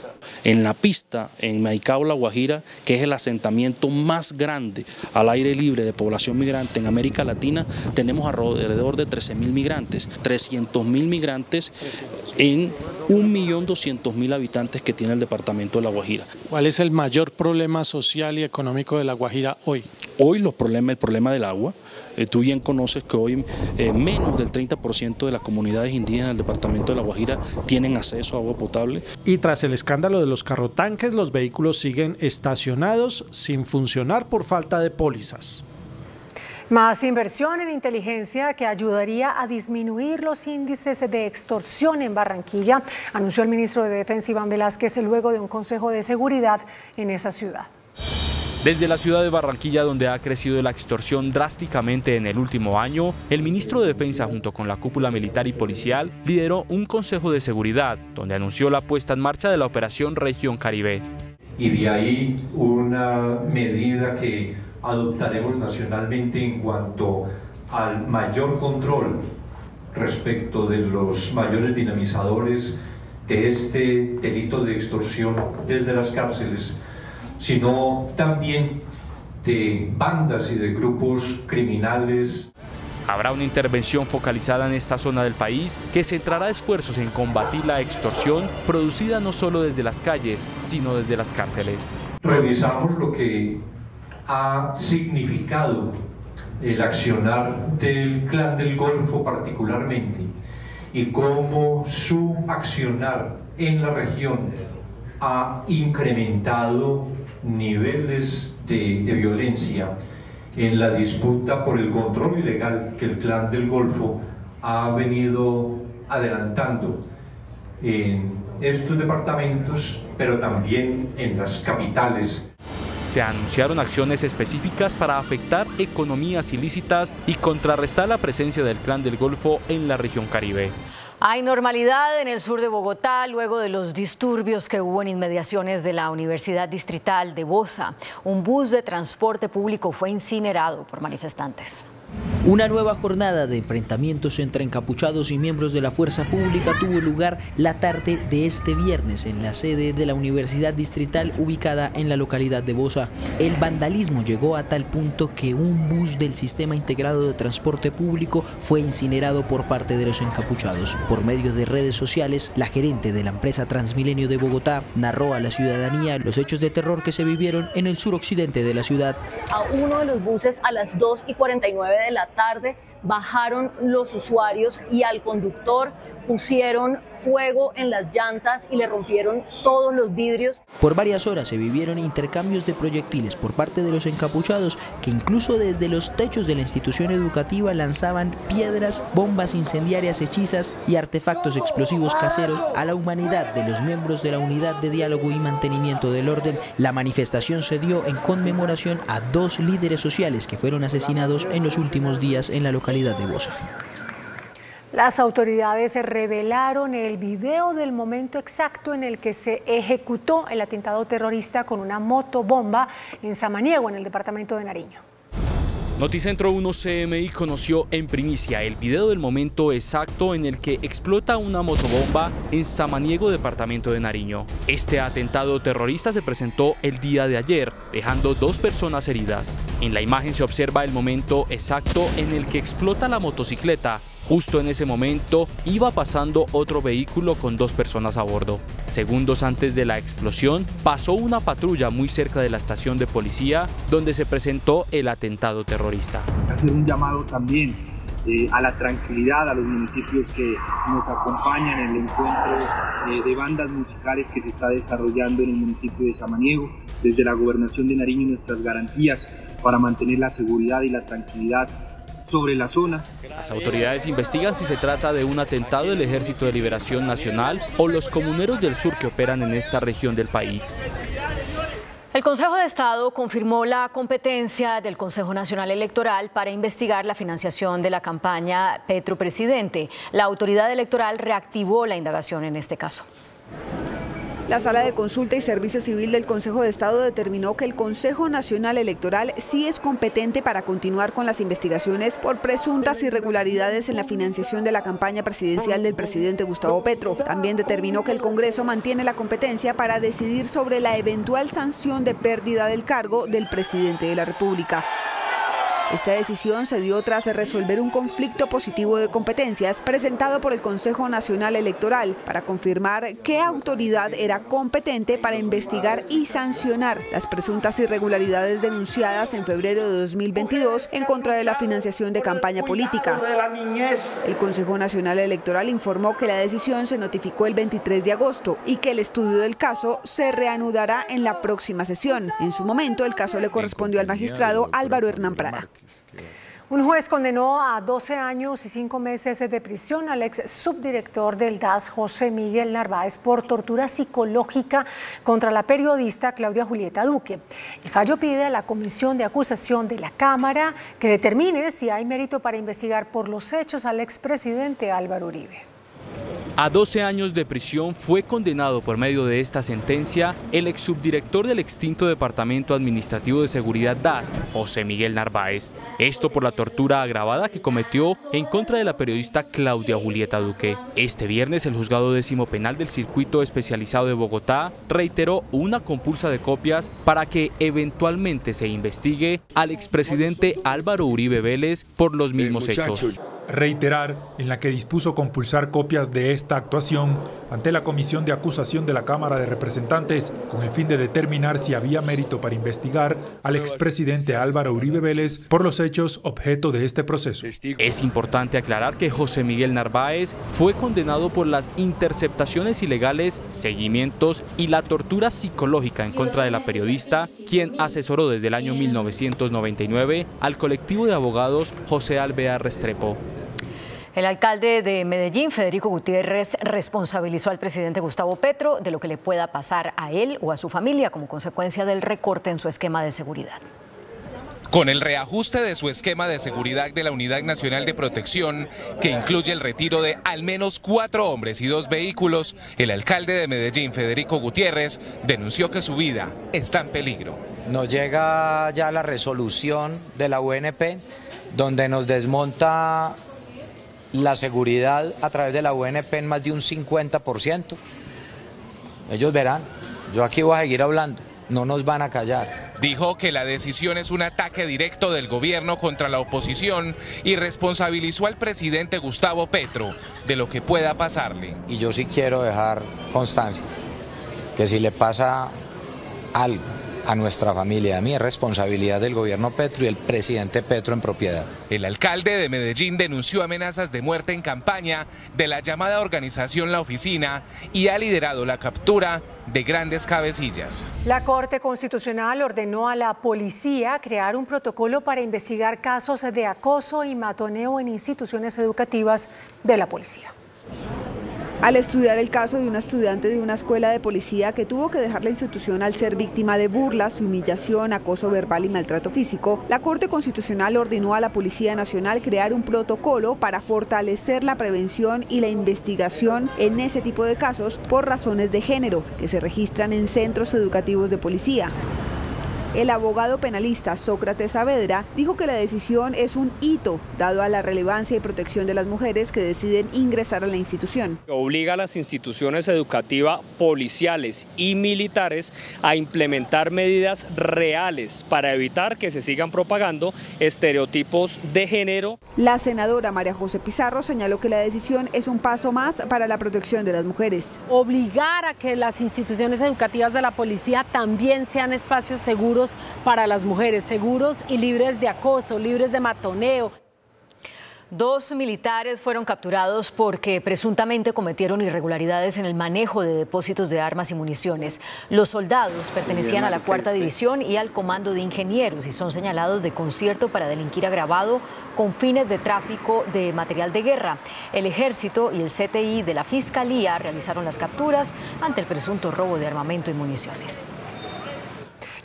Speaker 4: En La Pista, en Maicao, La Guajira, que es el asentamiento más grande al aire libre de población migrante en América Latina, tenemos alrededor de 13.000 migrantes, 300.000 migrantes en 1.200.000 habitantes que tiene el departamento de La Guajira.
Speaker 6: ¿Cuál es el mayor problema social y económico de La Guajira hoy?
Speaker 4: Hoy el problema del agua. Tú bien conoces que hoy menos del 30% de las comunidades indígenas del departamento de La Guajira tienen acceso a agua potable.
Speaker 6: Y tras el escándalo de los carrotanques, los vehículos siguen estacionados sin funcionar por falta de pólizas.
Speaker 17: Más inversión en inteligencia que ayudaría a disminuir los índices de extorsión en Barranquilla, anunció el ministro de Defensa Iván Velázquez luego de un consejo de seguridad en esa ciudad.
Speaker 23: Desde la ciudad de Barranquilla, donde ha crecido la extorsión drásticamente en el último año, el ministro de Defensa, junto con la cúpula militar y policial, lideró un consejo de seguridad, donde anunció la puesta en marcha de la operación Región Caribe.
Speaker 7: Y de ahí una medida que adoptaremos nacionalmente en cuanto al mayor control respecto de los mayores dinamizadores de este delito de extorsión desde las cárceles, sino también de bandas y de grupos criminales.
Speaker 23: Habrá una intervención focalizada en esta zona del país que centrará esfuerzos en combatir la extorsión producida no solo desde las calles, sino desde las cárceles.
Speaker 7: Revisamos lo que ha significado el accionar del Clan del Golfo particularmente y cómo su accionar en la región ha incrementado niveles de violencia en la disputa por el control ilegal que el Clan del Golfo ha venido adelantando en estos departamentos, pero también en las capitales.
Speaker 23: Se anunciaron acciones específicas para afectar economías ilícitas y contrarrestar la presencia del Clan del Golfo en la región Caribe.
Speaker 15: Hay normalidad en el sur de Bogotá luego de los disturbios que hubo en inmediaciones de la Universidad Distrital de Bosa. Un bus de transporte público fue incinerado por manifestantes.
Speaker 21: Una nueva jornada de enfrentamientos entre encapuchados y miembros de la fuerza pública tuvo lugar la tarde de este viernes en la sede de la Universidad Distrital ubicada en la localidad de Bosa. El vandalismo llegó a tal punto que un bus del Sistema Integrado de Transporte Público fue incinerado por parte de los encapuchados. Por medio de redes sociales, la gerente de la empresa Transmilenio de Bogotá narró a la ciudadanía los hechos de terror que se vivieron en el suroccidente de la ciudad.
Speaker 8: A uno de los buses a las 2:49 de la tarde bajaron los usuarios y al conductor pusieron fuego en las llantas y le rompieron todos los vidrios.
Speaker 21: Por varias horas se vivieron intercambios de proyectiles por parte de los encapuchados que incluso desde los techos de la institución educativa lanzaban piedras, bombas incendiarias hechizas y artefactos explosivos caseros a la humanidad de los miembros de la Unidad de Diálogo y Mantenimiento del Orden. La manifestación se dio en conmemoración a 2 líderes sociales que fueron asesinados en los últimos días en la localidad de Bosa.
Speaker 17: Las autoridades revelaron el video del momento exacto en el que se ejecutó el atentado terrorista con una motobomba en Samaniego, en el departamento de Nariño.
Speaker 23: Noticentro 1 CMI conoció en primicia el video del momento exacto en el que explota una motobomba en Samaniego, departamento de Nariño. Este atentado terrorista se presentó el día de ayer, dejando 2 personas heridas. En la imagen se observa el momento exacto en el que explota la motocicleta. Justo en ese momento iba pasando otro vehículo con 2 personas a bordo. Segundos antes de la explosión, pasó una patrulla muy cerca de la estación de policía donde se presentó el atentado terrorista.
Speaker 9: Hacer un llamado también
Speaker 2: a la tranquilidad a los municipios que nos acompañan en el encuentro de bandas musicales que se está desarrollando en el municipio de Samaniego. Desde la Gobernación de Nariño, nuestras garantías para mantener la seguridad y la tranquilidad sobre la zona.
Speaker 23: Las autoridades investigan si se trata de un atentado del Ejército de Liberación Nacional o los comuneros del sur que operan en esta región del país.
Speaker 15: El Consejo de Estado confirmó la competencia del Consejo Nacional Electoral para investigar la financiación de la campaña Petro Presidente. La autoridad electoral reactivó la indagación en este caso.
Speaker 3: La Sala de Consulta y Servicio Civil del Consejo de Estado determinó que el Consejo Nacional Electoral sí es competente para continuar con las investigaciones por presuntas irregularidades en la financiación de la campaña presidencial del presidente Gustavo Petro. También determinó que el Congreso mantiene la competencia para decidir sobre la eventual sanción de pérdida del cargo del presidente de la República. Esta decisión se dio tras resolver un conflicto positivo de competencias presentado por el Consejo Nacional Electoral para confirmar qué autoridad era competente para investigar y sancionar las presuntas irregularidades denunciadas en febrero de 2022 en contra de la financiación de campaña política. El Consejo Nacional Electoral informó que la decisión se notificó el 23 de agosto y que el estudio del caso se reanudará en la próxima sesión. En su momento, el caso le correspondió al magistrado Álvaro Hernán Prada.
Speaker 17: Un juez condenó a 12 años y 5 meses de prisión al ex subdirector del DAS, José Miguel Narváez, por tortura psicológica contra la periodista Claudia Julieta Duque. El fallo pide a la Comisión de Acusación de la Cámara que determine si hay mérito para investigar por los hechos al expresidente Álvaro Uribe.
Speaker 23: A 12 años de prisión fue condenado por medio de esta sentencia el exsubdirector del extinto Departamento Administrativo de Seguridad DAS, José Miguel Narváez. Esto por la tortura agravada que cometió en contra de la periodista Claudia Julieta Duque. Este viernes el Juzgado Décimo Penal del Circuito Especializado de Bogotá reiteró una compulsa de copias para que eventualmente se investigue al expresidente Álvaro Uribe Vélez por los mismos hechos.
Speaker 9: Reiterar en la que dispuso compulsar copias de esta actuación ante la Comisión de Acusación de la Cámara de Representantes con el fin de determinar si había mérito para investigar al expresidente Álvaro Uribe Vélez por los hechos objeto de este proceso.
Speaker 23: Es importante aclarar que José Miguel Narváez fue condenado por las interceptaciones ilegales, seguimientos y la tortura psicológica en contra de la periodista, quien asesoró desde el año 1999 al colectivo de abogados José Alvear Restrepo.
Speaker 15: El alcalde de Medellín, Federico Gutiérrez, responsabilizó al presidente Gustavo Petro de lo que le pueda pasar a él o a su familia como consecuencia del recorte en su esquema de seguridad.
Speaker 10: Con el reajuste de su esquema de seguridad de la Unidad Nacional de Protección, que incluye el retiro de al menos 4 hombres y 2 vehículos, el alcalde de Medellín, Federico Gutiérrez, denunció que su vida está en peligro.
Speaker 12: Nos llega ya la resolución de la UNP, donde nos desmonta la seguridad a través de la UNP en más de un 50%. Ellos verán, yo aquí voy a seguir hablando, no nos van a callar.
Speaker 10: Dijo que la decisión es un ataque directo del gobierno contra la oposición y responsabilizó al presidente Gustavo Petro de lo que pueda pasarle.
Speaker 12: Y yo sí quiero dejar constancia que si le pasa algo a nuestra familia, a mí es responsabilidad del gobierno Petro y el presidente Petro en propiedad.
Speaker 10: El alcalde de Medellín denunció amenazas de muerte en campaña de la llamada organización La Oficina y ha liderado la captura de grandes cabecillas.
Speaker 17: La Corte Constitucional ordenó a la policía crear un protocolo para investigar casos de acoso y matoneo en instituciones educativas de la policía.
Speaker 3: Al estudiar el caso de una estudiante de una escuela de policía que tuvo que dejar la institución al ser víctima de burlas, humillación, acoso verbal y maltrato físico, la Corte Constitucional ordenó a la Policía Nacional crear un protocolo para fortalecer la prevención y la investigación en ese tipo de casos por razones de género que se registran en centros educativos de policía. El abogado penalista Sócrates Saavedra dijo que la decisión es un hito, dado a la relevancia y protección de las mujeres que deciden ingresar a la institución.
Speaker 13: Obliga a las instituciones educativas, policiales y militares a implementar medidas reales para evitar que se sigan propagando estereotipos de género.
Speaker 3: La senadora María José Pizarro señaló que la decisión es un paso más para la protección de las mujeres.
Speaker 27: Obligar a que las instituciones educativas de la policía también sean espacios seguros para las mujeres, seguros y libres de acoso, libres de matoneo.
Speaker 15: 2 militares fueron capturados porque presuntamente cometieron irregularidades en el manejo de depósitos de armas y municiones. Los soldados pertenecían a la 4ª División y al Comando de Ingenieros y son señalados de concierto para delinquir agravado con fines de tráfico de material de guerra. El Ejército y el CTI de la Fiscalía realizaron las capturas ante el presunto robo de armamento y municiones.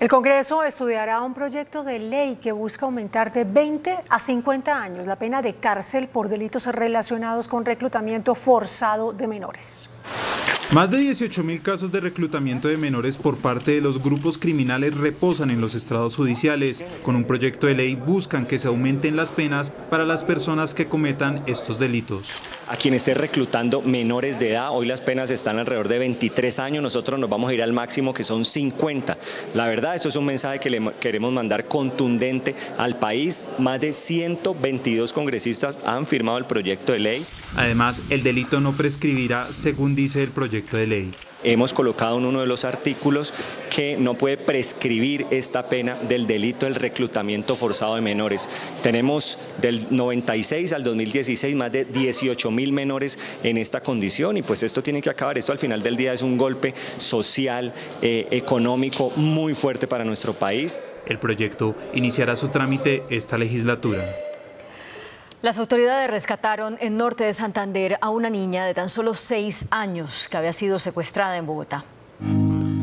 Speaker 17: El Congreso estudiará un proyecto de ley que busca aumentar de 20 a 50 años la pena de cárcel por delitos relacionados con reclutamiento forzado de menores.
Speaker 11: Más de 18.000 casos de reclutamiento de menores por parte de los grupos criminales reposan en los estrados judiciales. Con un proyecto de ley buscan que se aumenten las penas para las personas que cometan estos delitos.
Speaker 14: A quien esté reclutando menores de edad, hoy las penas están alrededor de 23 años, nosotros nos vamos a ir al máximo que son 50. La verdad, eso es un mensaje que le queremos mandar contundente al país. Más de 122 congresistas han firmado el proyecto de ley.
Speaker 11: Además, el delito no prescribirá, según dice el proyecto de ley.
Speaker 14: Hemos colocado en uno de los artículos que no puede prescribir esta pena del delito del reclutamiento forzado de menores. Tenemos del 96 al 2016 más de 18.000 menores en esta condición y pues esto tiene que acabar. Esto al final del día es un golpe social, económico muy fuerte para nuestro país.
Speaker 11: El proyecto iniciará su trámite esta legislatura.
Speaker 15: Las autoridades rescataron en norte de Santander a una niña de tan solo 6 años que había sido secuestrada en Bogotá.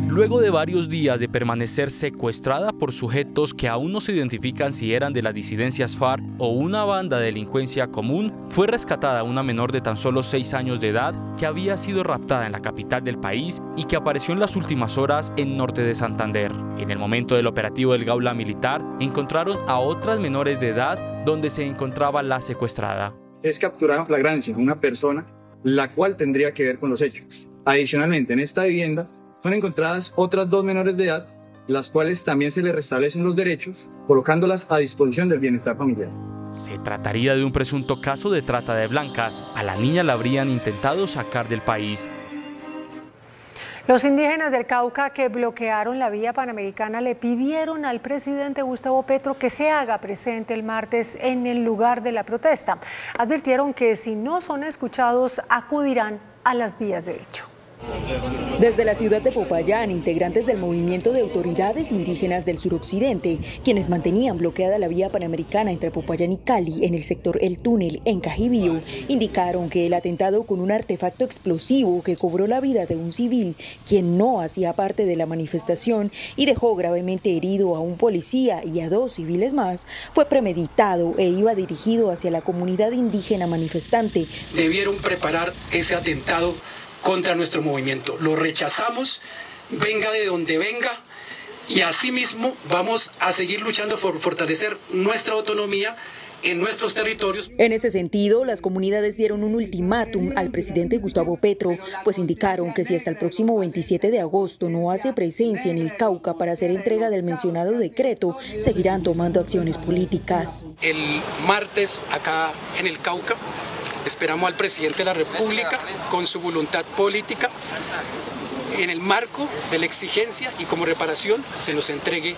Speaker 23: Luego de varios días de permanecer secuestrada por sujetos que aún no se identifican si eran de las disidencias FARC o una banda de delincuencia común, fue rescatada una menor de tan solo 6 años de edad que había sido raptada en la capital del país y que apareció en las últimas horas en norte de Santander. En el momento del operativo del Gaula Militar, encontraron a otras menores de edad donde se encontraba la secuestrada.
Speaker 16: Es capturada en flagrancia una persona la cual tendría que ver con los hechos. Adicionalmente, en esta vivienda son encontradas otras 2 menores de edad, las cuales también se les restablecen los derechos, colocándolas a disposición del bienestar familiar.
Speaker 23: Se trataría de un presunto caso de trata de blancas. A la niña la habrían intentado sacar del país.
Speaker 17: Los indígenas del Cauca que bloquearon la vía panamericana le pidieron al presidente Gustavo Petro que se haga presente el martes en el lugar de la protesta. Advirtieron que si no son escuchados acudirán a las vías de hecho.
Speaker 19: Desde la ciudad de Popayán, integrantes del movimiento de autoridades indígenas del suroccidente, quienes mantenían bloqueada la vía panamericana entre Popayán y Cali en el sector El Túnel en Cajibío, indicaron que el atentado con un artefacto explosivo que cobró la vida de un civil, quien no hacía parte de la manifestación y dejó gravemente herido a un policía y a 2 civiles más, fue premeditado e iba dirigido hacia la comunidad indígena manifestante.
Speaker 20: Debieron preparar ese atentado contra nuestro movimiento. Lo rechazamos, venga de donde venga, y asimismo vamos a seguir luchando por fortalecer nuestra autonomía en nuestros territorios.
Speaker 19: En ese sentido, las comunidades dieron un ultimátum al presidente Gustavo Petro, pues indicaron que si hasta el próximo 27 de agosto no hace presencia en el Cauca para hacer entrega del mencionado decreto, seguirán tomando acciones políticas.
Speaker 20: El martes acá en el Cauca esperamos al presidente de la República con su voluntad política en el marco de la exigencia y como reparación se nos entregue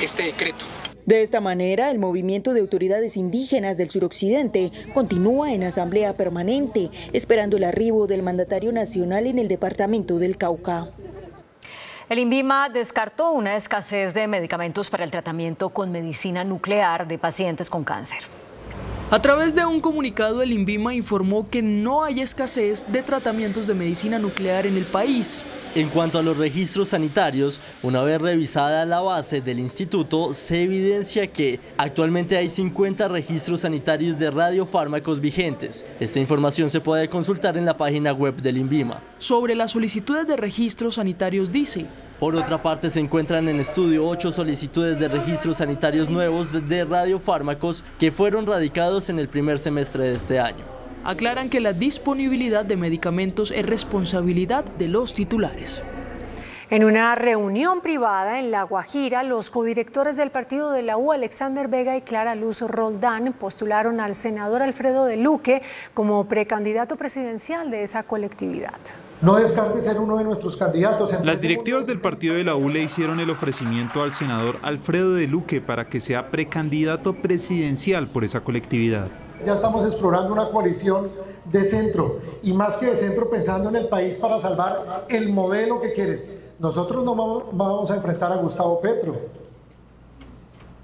Speaker 20: este decreto.
Speaker 19: De esta manera, el movimiento de autoridades indígenas del suroccidente continúa en asamblea permanente, esperando el arribo del mandatario nacional en el departamento del Cauca.
Speaker 15: El INVIMA descartó una escasez de medicamentos para el tratamiento con medicina nuclear de pacientes con cáncer.
Speaker 25: A través de un comunicado, el INVIMA informó que no hay escasez de tratamientos de medicina nuclear en el país.
Speaker 26: En cuanto a los registros sanitarios, una vez revisada la base del instituto, se evidencia que actualmente hay 50 registros sanitarios de radiofármacos vigentes. Esta información se puede consultar en la página web del INVIMA.
Speaker 25: Sobre las solicitudes de registros sanitarios dice:
Speaker 26: por otra parte, se encuentran en estudio 8 solicitudes de registros sanitarios nuevos de radiofármacos que fueron radicados en el primer semestre de este año.
Speaker 25: Aclaran que la disponibilidad de medicamentos es responsabilidad de los titulares.
Speaker 17: En una reunión privada en La Guajira, los codirectores del partido de la U, Alexander Vega y Clara Luz Roldán, postularon al senador Alfredo de Luque como precandidato presidencial de esa colectividad.
Speaker 1: No descarte ser uno de nuestros candidatos.
Speaker 11: Las directivas del partido de la U le hicieron el ofrecimiento al senador Alfredo de Luque para que sea precandidato presidencial por esa colectividad.
Speaker 1: Ya estamos explorando una coalición de centro, y más que de centro, pensando en el país para salvar el modelo que quieren. Nosotros no vamos a enfrentar a Gustavo Petro.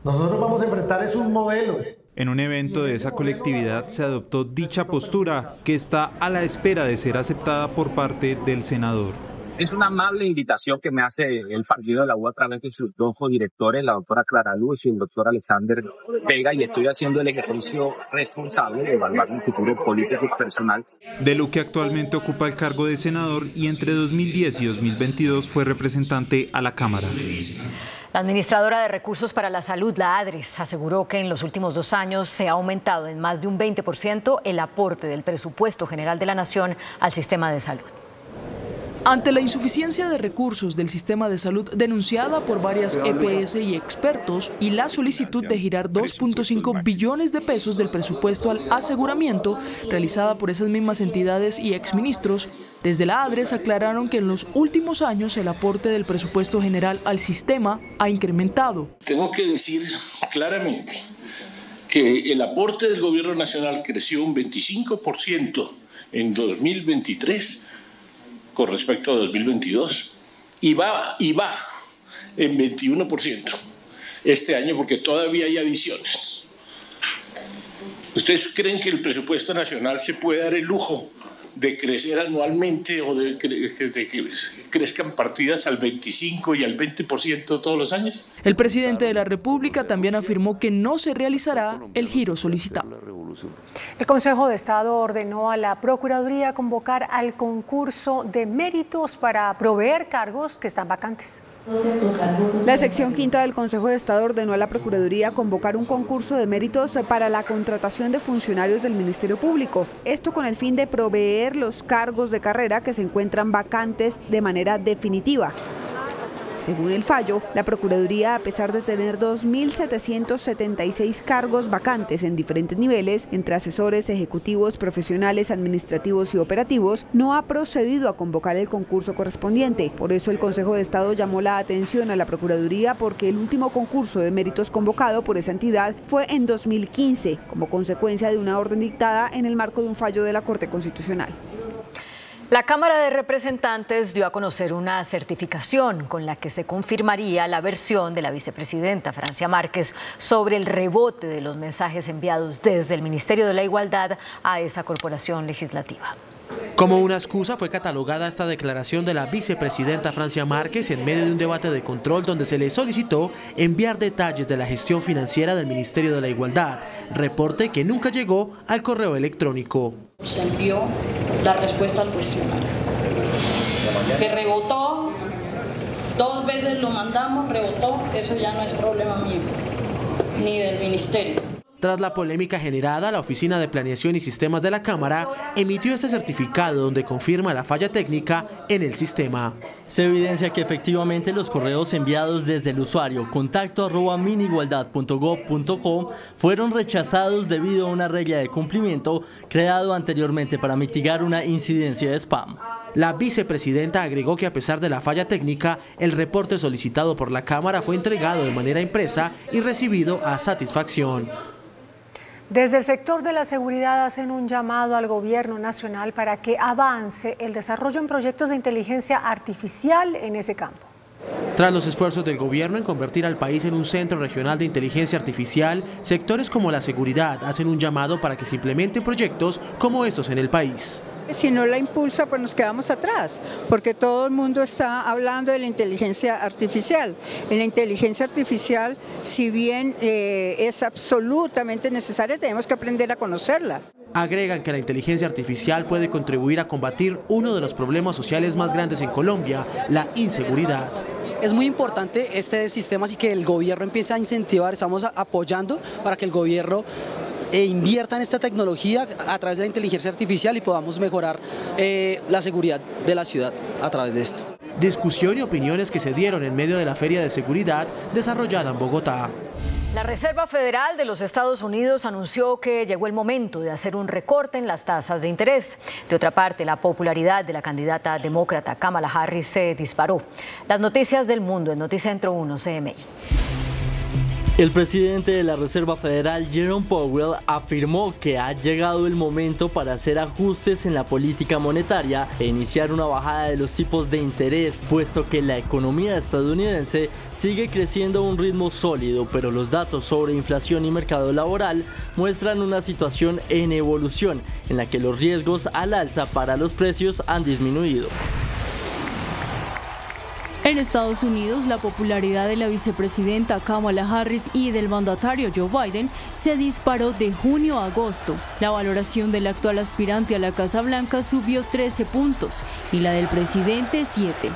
Speaker 1: Nosotros vamos a enfrentar es un modelo.
Speaker 11: En un evento de esa colectividad se adoptó dicha postura, que está a la espera de ser aceptada por parte del senador.
Speaker 4: Es una amable invitación que me hace el partido de la U a través de sus dos codirectores, la doctora Clara Luz y el doctor Alexander Vega, y estoy haciendo el ejercicio responsable de evaluar mi futuro político y personal.
Speaker 11: De Luque actualmente ocupa el cargo de senador y entre 2010 y 2022 fue representante a la Cámara.
Speaker 15: La administradora de Recursos para la Salud, la ADRES, aseguró que en los últimos 2 años se ha aumentado en más de un 20% el aporte del presupuesto general de la Nación al sistema de salud.
Speaker 25: Ante la insuficiencia de recursos del sistema de salud denunciada por varias EPS y expertos y la solicitud de girar 2.5 billones de pesos del presupuesto al aseguramiento realizada por esas mismas entidades y exministros, desde la ADRES aclararon que en los últimos años el aporte del presupuesto general al sistema ha incrementado.
Speaker 5: Tengo que decir claramente que el aporte del gobierno nacional creció un 25% en 2023 con respecto a 2022 y va en 21% este año porque todavía hay adiciones. ¿Ustedes creen que el presupuesto nacional se puede dar el lujo de crecer anualmente o de que crezcan partidas al 25 y al 20% todos los años?
Speaker 25: El presidente de la República también afirmó que no se realizará el giro solicitado.
Speaker 17: El Consejo de Estado ordenó a la Procuraduría convocar al concurso de méritos para proveer cargos que están vacantes.
Speaker 3: La sección quinta del Consejo de Estado ordenó a la Procuraduría convocar un concurso de méritos para la contratación de funcionarios del Ministerio Público. Esto con el fin de proveer los cargos de carrera que se encuentran vacantes de manera definitiva. Según el fallo, la Procuraduría, a pesar de tener 2.776 cargos vacantes en diferentes niveles, entre asesores, ejecutivos, profesionales, administrativos y operativos, no ha procedido a convocar el concurso correspondiente. Por eso el Consejo de Estado llamó la atención a la Procuraduría porque el último concurso de méritos convocado por esa entidad fue en 2015, como consecuencia de una orden dictada en el marco de un fallo de la Corte Constitucional.
Speaker 15: La Cámara de Representantes dio a conocer una certificación con la que se confirmaría la versión de la vicepresidenta Francia Márquez sobre el rebote de los mensajes enviados desde el Ministerio de la Igualdad a esa corporación legislativa.
Speaker 6: Como una excusa fue catalogada esta declaración de la vicepresidenta Francia Márquez en medio de un debate de control donde se le solicitó enviar detalles de la gestión financiera del Ministerio de la Igualdad, reporte que nunca llegó al correo electrónico.
Speaker 18: Se envió la respuesta al cuestionario, que rebotó, 2 veces lo mandamos, rebotó, eso ya no es problema mío, ni del ministerio.
Speaker 6: Tras la polémica generada, la Oficina de Planeación y Sistemas de la Cámara emitió este certificado donde confirma la falla técnica en el sistema.
Speaker 26: Se evidencia que efectivamente los correos enviados desde el usuario contacto@minigualdad.gov.co fueron rechazados debido a una regla de cumplimiento creado anteriormente para mitigar una incidencia de spam.
Speaker 6: La vicepresidenta agregó que a pesar de la falla técnica, el reporte solicitado por la Cámara fue entregado de manera impresa y recibido a satisfacción.
Speaker 17: Desde el sector de la seguridad hacen un llamado al gobierno nacional para que avance el desarrollo en proyectos de inteligencia artificial en ese campo.
Speaker 6: Tras los esfuerzos del gobierno en convertir al país en un centro regional de inteligencia artificial, sectores como la seguridad hacen un llamado para que se implementen proyectos como estos en el país.
Speaker 22: Si no la impulsa, pues nos quedamos atrás, porque todo el mundo está hablando de la inteligencia artificial. En la inteligencia artificial, si bien es absolutamente necesaria, tenemos que aprender a conocerla.
Speaker 6: Agregan que la inteligencia artificial puede contribuir a combatir uno de los problemas sociales más grandes en Colombia, la inseguridad.
Speaker 24: Es muy importante este sistema, así que el gobierno empiece a incentivar, estamos apoyando para que el gobierno invierta en esta tecnología a través de la inteligencia artificial y podamos mejorar la seguridad de la ciudad a través de esto.
Speaker 6: Discusión y opiniones que se dieron en medio de la Feria de Seguridad desarrollada en Bogotá.
Speaker 15: La Reserva Federal de los Estados Unidos anunció que llegó el momento de hacer un recorte en las tasas de interés. De otra parte, la popularidad de la candidata demócrata Kamala Harris se disparó. Las noticias del mundo en Noticentro 1 CMI.
Speaker 26: El presidente de la Reserva Federal, Jerome Powell, afirmó que ha llegado el momento para hacer ajustes en la política monetaria e iniciar una bajada de los tipos de interés, puesto que la economía estadounidense sigue creciendo a un ritmo sólido, pero los datos sobre inflación y mercado laboral muestran una situación en evolución, en la que los riesgos al alza para los precios han disminuido.
Speaker 2: En Estados Unidos, la popularidad de la vicepresidenta Kamala Harris y del mandatario Joe Biden se disparó de junio a agosto. La valoración del actual aspirante a la Casa Blanca subió 13 puntos y la del presidente 7.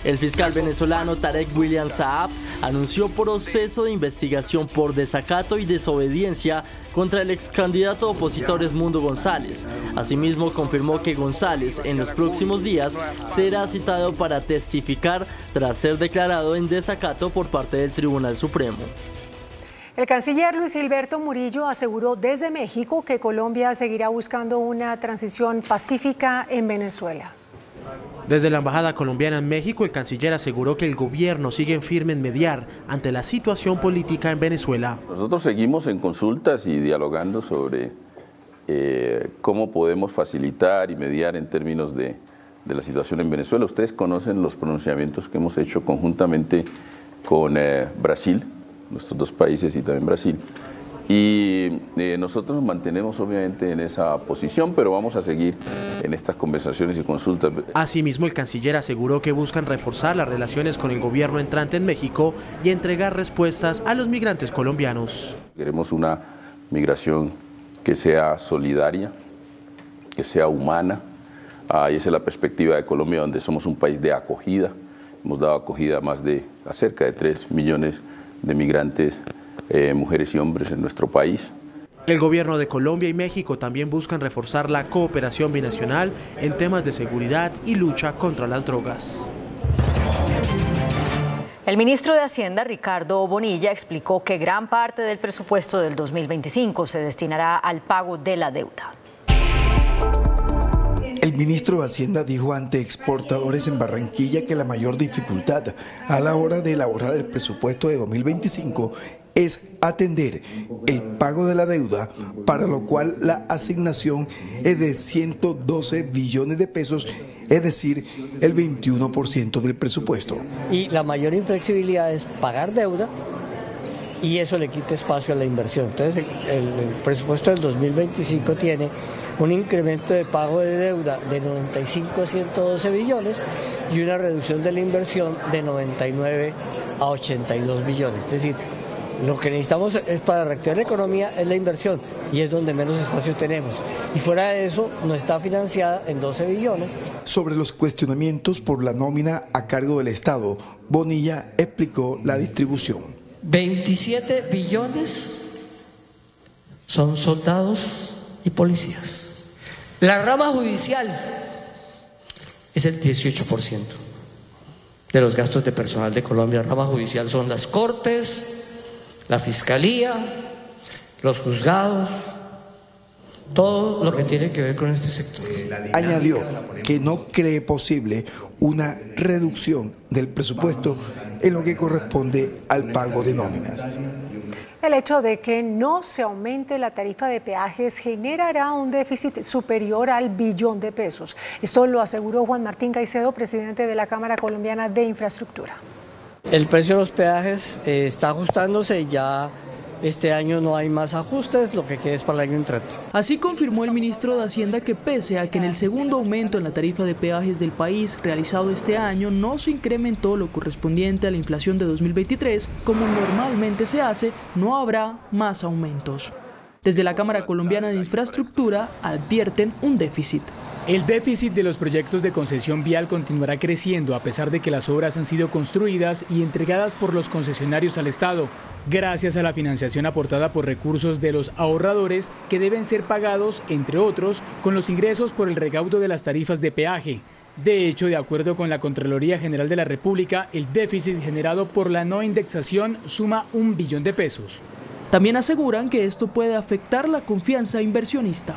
Speaker 26: El fiscal venezolano Tarek William Saab anunció proceso de investigación por desacato y desobediencia contra el ex candidato opositor Edmundo González. Asimismo, confirmó que González en los próximos días será citado para testificar tras ser declarado en desacato por parte del Tribunal Supremo.
Speaker 17: El canciller Luis Gilberto Murillo aseguró desde México que Colombia seguirá buscando una transición pacífica en Venezuela.
Speaker 6: Desde la Embajada colombiana en México, el canciller aseguró que el gobierno sigue firme en mediar ante la situación política en Venezuela.
Speaker 7: Nosotros seguimos en consultas y dialogando sobre cómo podemos facilitar y mediar en términos de la situación en Venezuela. Ustedes conocen los pronunciamientos que hemos hecho conjuntamente con Brasil, nuestros dos países y también Brasil. Y nosotros nos mantenemos obviamente en esa posición, pero vamos a seguir en estas conversaciones y consultas.
Speaker 6: Asimismo, el canciller aseguró que buscan reforzar las relaciones con el gobierno entrante en México y entregar respuestas a los migrantes colombianos.
Speaker 7: Queremos una migración que sea solidaria, que sea humana. Y esa es la perspectiva de Colombia, donde somos un país de acogida. Hemos dado acogida a cerca de 3 millones de migrantes, mujeres y hombres en nuestro país.
Speaker 6: El gobierno de Colombia y México también buscan reforzar la cooperación binacional en temas de seguridad y lucha contra las drogas.
Speaker 15: El ministro de Hacienda, Ricardo Bonilla, explicó que gran parte del presupuesto del 2025 se destinará al pago de la deuda.
Speaker 8: El ministro de Hacienda dijo ante exportadores en Barranquilla que la mayor dificultad a la hora de elaborar el presupuesto de 2025 es atender el pago de la deuda, para lo cual la asignación es de 112 billones de pesos, es decir, el 21% del presupuesto.
Speaker 9: Y la mayor inflexibilidad es pagar deuda y eso le quita espacio a la inversión. Entonces el presupuesto del 2025 tiene un incremento de pago de deuda de 95 a 112 billones y una reducción de la inversión de 99 a 82 billones. Es decir, lo que necesitamos es para reactivar la economía es la inversión y es donde menos espacio tenemos. Y fuera de eso no está financiada en 12 billones.
Speaker 8: Sobre los cuestionamientos por la nómina a cargo del Estado, Bonilla explicó la distribución.
Speaker 9: 27 billones son soldados y policías. La rama judicial es el 18% de los gastos de personal de Colombia. La rama judicial son las cortes, la fiscalía, los juzgados, todo lo que tiene que ver con este sector.
Speaker 8: Añadió que no cree posible una reducción del presupuesto en lo que corresponde al pago de nóminas.
Speaker 17: El hecho de que no se aumente la tarifa de peajes generará un déficit superior al billón de pesos. Esto lo aseguró Juan Martín Caicedo, presidente de la Cámara Colombiana de Infraestructura.
Speaker 9: El precio de los peajes está ajustándose y ya este año no hay más ajustes, lo que queda es para el año entrante.
Speaker 25: Así confirmó el ministro de Hacienda que pese a que en el segundo aumento en la tarifa de peajes del país realizado este año no se incrementó lo correspondiente a la inflación de 2023, como normalmente se hace, no habrá más aumentos. Desde la Cámara Colombiana de Infraestructura advierten un déficit.
Speaker 10: El déficit de los proyectos de concesión vial continuará creciendo a pesar de que las obras han sido construidas y entregadas por los concesionarios al Estado, gracias a la financiación aportada por recursos de los ahorradores que deben ser pagados, entre otros, con los ingresos por el recaudo de las tarifas de peaje. De hecho, de acuerdo con la Contraloría General de la República, el déficit generado por la no indexación suma 1 billón de pesos.
Speaker 25: También aseguran que esto puede afectar la confianza inversionista.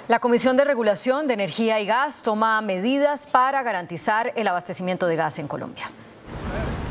Speaker 15: La Comisión de Regulación de Energía y Gas toma medidas para garantizar el abastecimiento de gas en Colombia.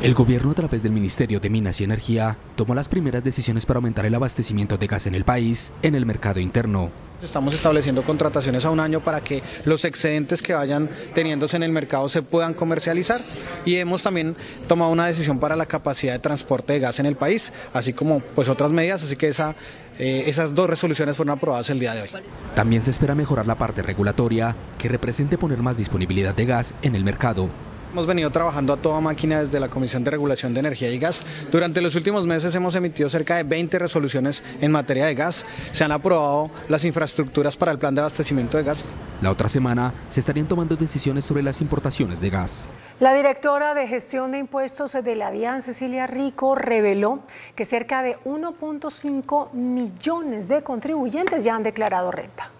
Speaker 12: El gobierno, a través del Ministerio de Minas y Energía, tomó las primeras decisiones para aumentar el abastecimiento de gas en el país, en el mercado interno.
Speaker 13: Estamos estableciendo contrataciones a 1 año para que los excedentes que vayan teniéndose en el mercado se puedan comercializar, y hemos también tomado una decisión para la capacidad de transporte de gas en el país, así como pues otras medidas, así que esas 2 resoluciones fueron aprobadas el día de hoy.
Speaker 12: También se espera mejorar la parte regulatoria, que represente poner más disponibilidad de gas en el mercado.
Speaker 13: Hemos venido trabajando a toda máquina desde la Comisión de Regulación de Energía y Gas. Durante los últimos meses hemos emitido cerca de 20 resoluciones en materia de gas. Se han aprobado las infraestructuras para el plan de abastecimiento de gas.
Speaker 12: La otra semana se estarían tomando decisiones sobre las importaciones de gas.
Speaker 17: La directora de Gestión de Impuestos de la DIAN, Cecilia Rico, reveló que cerca de 1.5 millones de contribuyentes ya han declarado renta.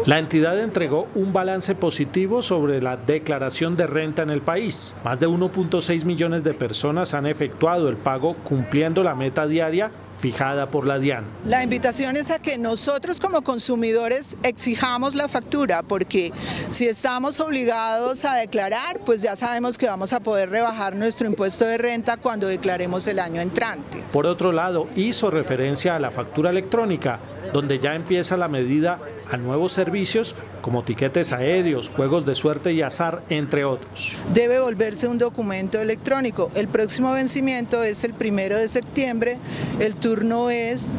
Speaker 14: La entidad entregó un balance positivo sobre la declaración de renta en el país. Más de 1.6 millones de personas han efectuado el pago cumpliendo la meta diaria fijada por la DIAN.
Speaker 16: La invitación es a que nosotros como consumidores exijamos la factura, porque si estamos obligados a declarar, pues ya sabemos que vamos a poder rebajar nuestro impuesto de renta cuando declaremos el año entrante.
Speaker 14: Por otro lado, hizo referencia a la factura electrónica, donde ya empieza la medida a nuevos servicios como tiquetes aéreos, juegos de suerte y azar, entre otros.
Speaker 16: Debe volverse un documento electrónico. El próximo vencimiento es el 1 de septiembre. El turno es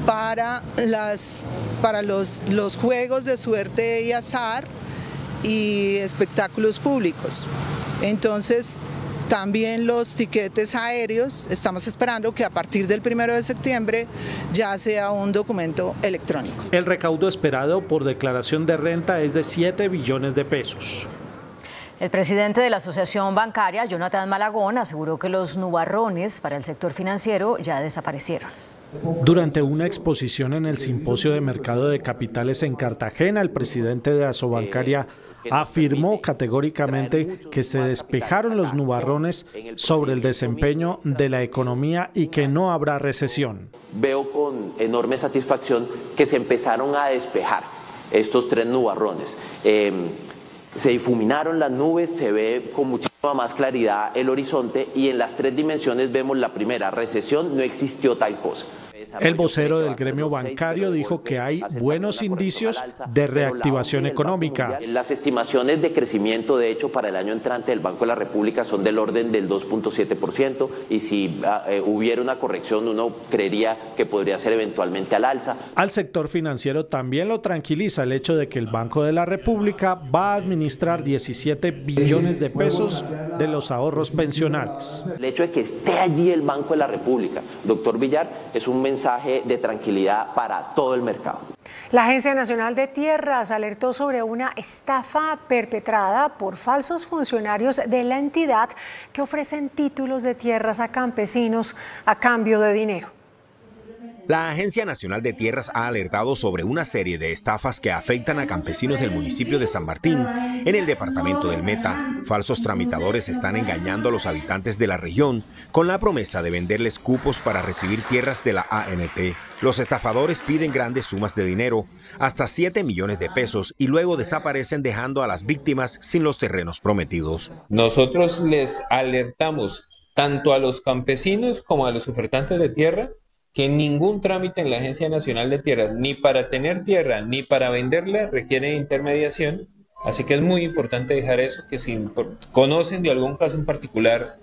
Speaker 16: para los juegos de suerte y azar y espectáculos públicos. Entonces, también los tiquetes aéreos, estamos esperando que a partir del 1 de septiembre ya sea un documento electrónico.
Speaker 14: El recaudo esperado por declaración de renta es de 7 billones de pesos.
Speaker 15: El presidente de la Asociación Bancaria, Jonathan Malagón, aseguró que los nubarrones para el sector financiero ya desaparecieron.
Speaker 14: Durante una exposición en el Simposio de Mercado de Capitales en Cartagena, el presidente de Asobancaria afirmó categóricamente que se despejaron los nubarrones sobre el desempeño de la economía y que no habrá recesión.
Speaker 21: Veo con enorme satisfacción que se empezaron a despejar estos 3 nubarrones. Se difuminaron las nubes, se ve con muchísima más claridad el horizonte, y en las 3 dimensiones vemos la primera: recesión, no existió tal cosa.
Speaker 14: El vocero del gremio bancario dijo que hay buenos indicios de reactivación económica.
Speaker 21: Las estimaciones de crecimiento, de hecho, para el año entrante del Banco de la República son del orden del 2.7%, y si hubiera una corrección, uno creería que podría ser eventualmente al alza.
Speaker 14: Al sector financiero también lo tranquiliza el hecho de que el Banco de la República va a administrar 17 billones de pesos de los ahorros pensionales.
Speaker 21: El hecho de que esté allí el Banco de la República, doctor Villar, es un mensaje de tranquilidad para todo el mercado.
Speaker 17: La Agencia Nacional de Tierras alertó sobre una estafa perpetrada por falsos funcionarios de la entidad que ofrecen títulos de tierras a campesinos a cambio de dinero.
Speaker 23: La Agencia Nacional de Tierras ha alertado sobre una serie de estafas que afectan a campesinos del municipio de San Martín, en el departamento del Meta. Falsos tramitadores están engañando a los habitantes de la región con la promesa de venderles cupos para recibir tierras de la ANT. Los estafadores piden grandes sumas de dinero, hasta 7 millones de pesos, y luego desaparecen dejando a las víctimas sin los terrenos prometidos.
Speaker 27: Nosotros les alertamos tanto a los campesinos como a los ofertantes de tierra que ningún trámite en la Agencia Nacional de Tierras, ni para tener tierra ni para venderla, requiere intermediación. Así que es muy importante dejar eso, que si conocen de algún caso en particular,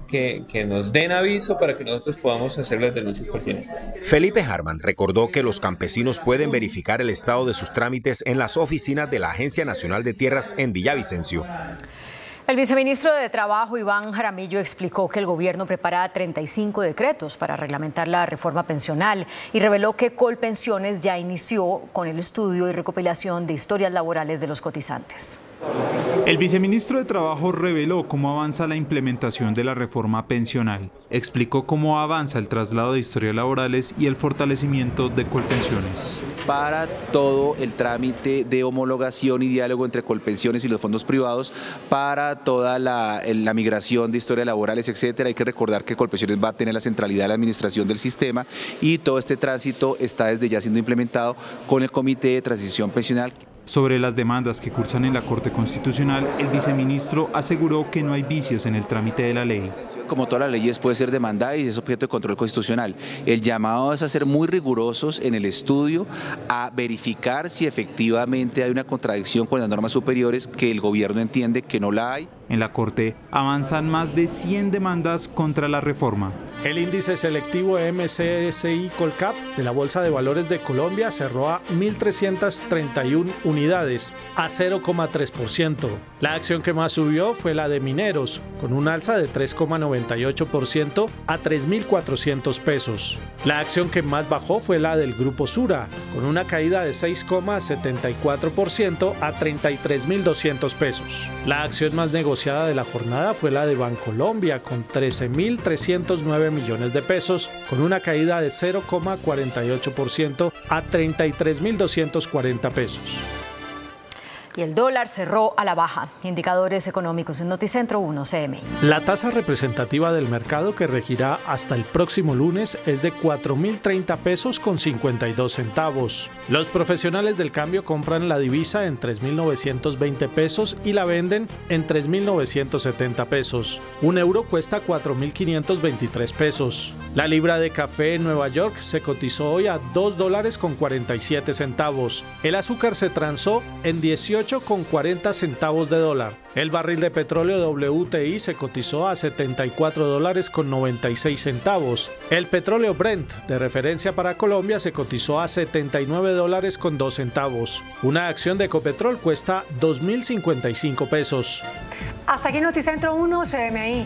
Speaker 27: que nos den aviso para que nosotros podamos hacer las denuncias pertinentes.
Speaker 23: Felipe Harman recordó que los campesinos pueden verificar el estado de sus trámites en las oficinas de la Agencia Nacional de Tierras en Villavicencio.
Speaker 15: El viceministro de Trabajo, Iván Jaramillo, explicó que el gobierno prepara 35 decretos para reglamentar la reforma pensional y reveló que Colpensiones ya inició con el estudio y recopilación de historias laborales de los cotizantes.
Speaker 11: El viceministro de Trabajo reveló cómo avanza la implementación de la reforma pensional. Explicó cómo avanza el traslado de historias laborales y el fortalecimiento de Colpensiones.
Speaker 1: para todo el trámite de homologación y diálogo entre Colpensiones y los fondos privados, para toda la migración de historias laborales, etcétera. Hay que recordar que Colpensiones va a tener la centralidad de la administración del sistema y todo este tránsito está desde ya siendo implementado con el Comité de Transición Pensional.
Speaker 11: Sobre las demandas que cursan en la Corte Constitucional, el viceministro aseguró que no hay vicios en el trámite de la ley.
Speaker 1: Como todas las leyes puede ser demandada y es objeto de control constitucional. El llamado es a ser muy rigurosos en el estudio, a verificar si efectivamente hay una contradicción con las normas superiores, que el gobierno entiende que no la hay.
Speaker 11: En la Corte avanzan más de 100 demandas contra la reforma.
Speaker 14: El índice selectivo MSCI Colcap de la Bolsa de Valores de Colombia cerró a 1.331 unidades, a 0,3%. La acción que más subió fue la de Mineros, con un alza de 3,98% a 3.400 pesos. La acción que más bajó fue la del Grupo Sura, con una caída de 6,74% a 33.200 pesos. La acción más negociada de la jornada fue la de Bancolombia, con 13.309 millones de pesos, con una caída de 0,48% a 33.240 pesos.
Speaker 15: Y el dólar cerró a la baja. Indicadores económicos en Noticentro 1 CMI.
Speaker 14: La tasa representativa del mercado, que regirá hasta el próximo lunes, es de 4.030 pesos con 52 centavos. Los profesionales del cambio compran la divisa en 3.920 pesos y la venden en 3.970 pesos. Un euro cuesta 4.523 pesos. La libra de café en Nueva York se cotizó hoy a $2 con 47 centavos. El azúcar se transó en 18,40 centavos de dólar. El barril de petróleo WTI se cotizó a $74 con 96 centavos. El petróleo Brent, de referencia para Colombia, se cotizó a $79 con 2 centavos. Una acción de Ecopetrol cuesta 2.055 pesos.
Speaker 17: Hasta aquí Noticentro 1 CMI.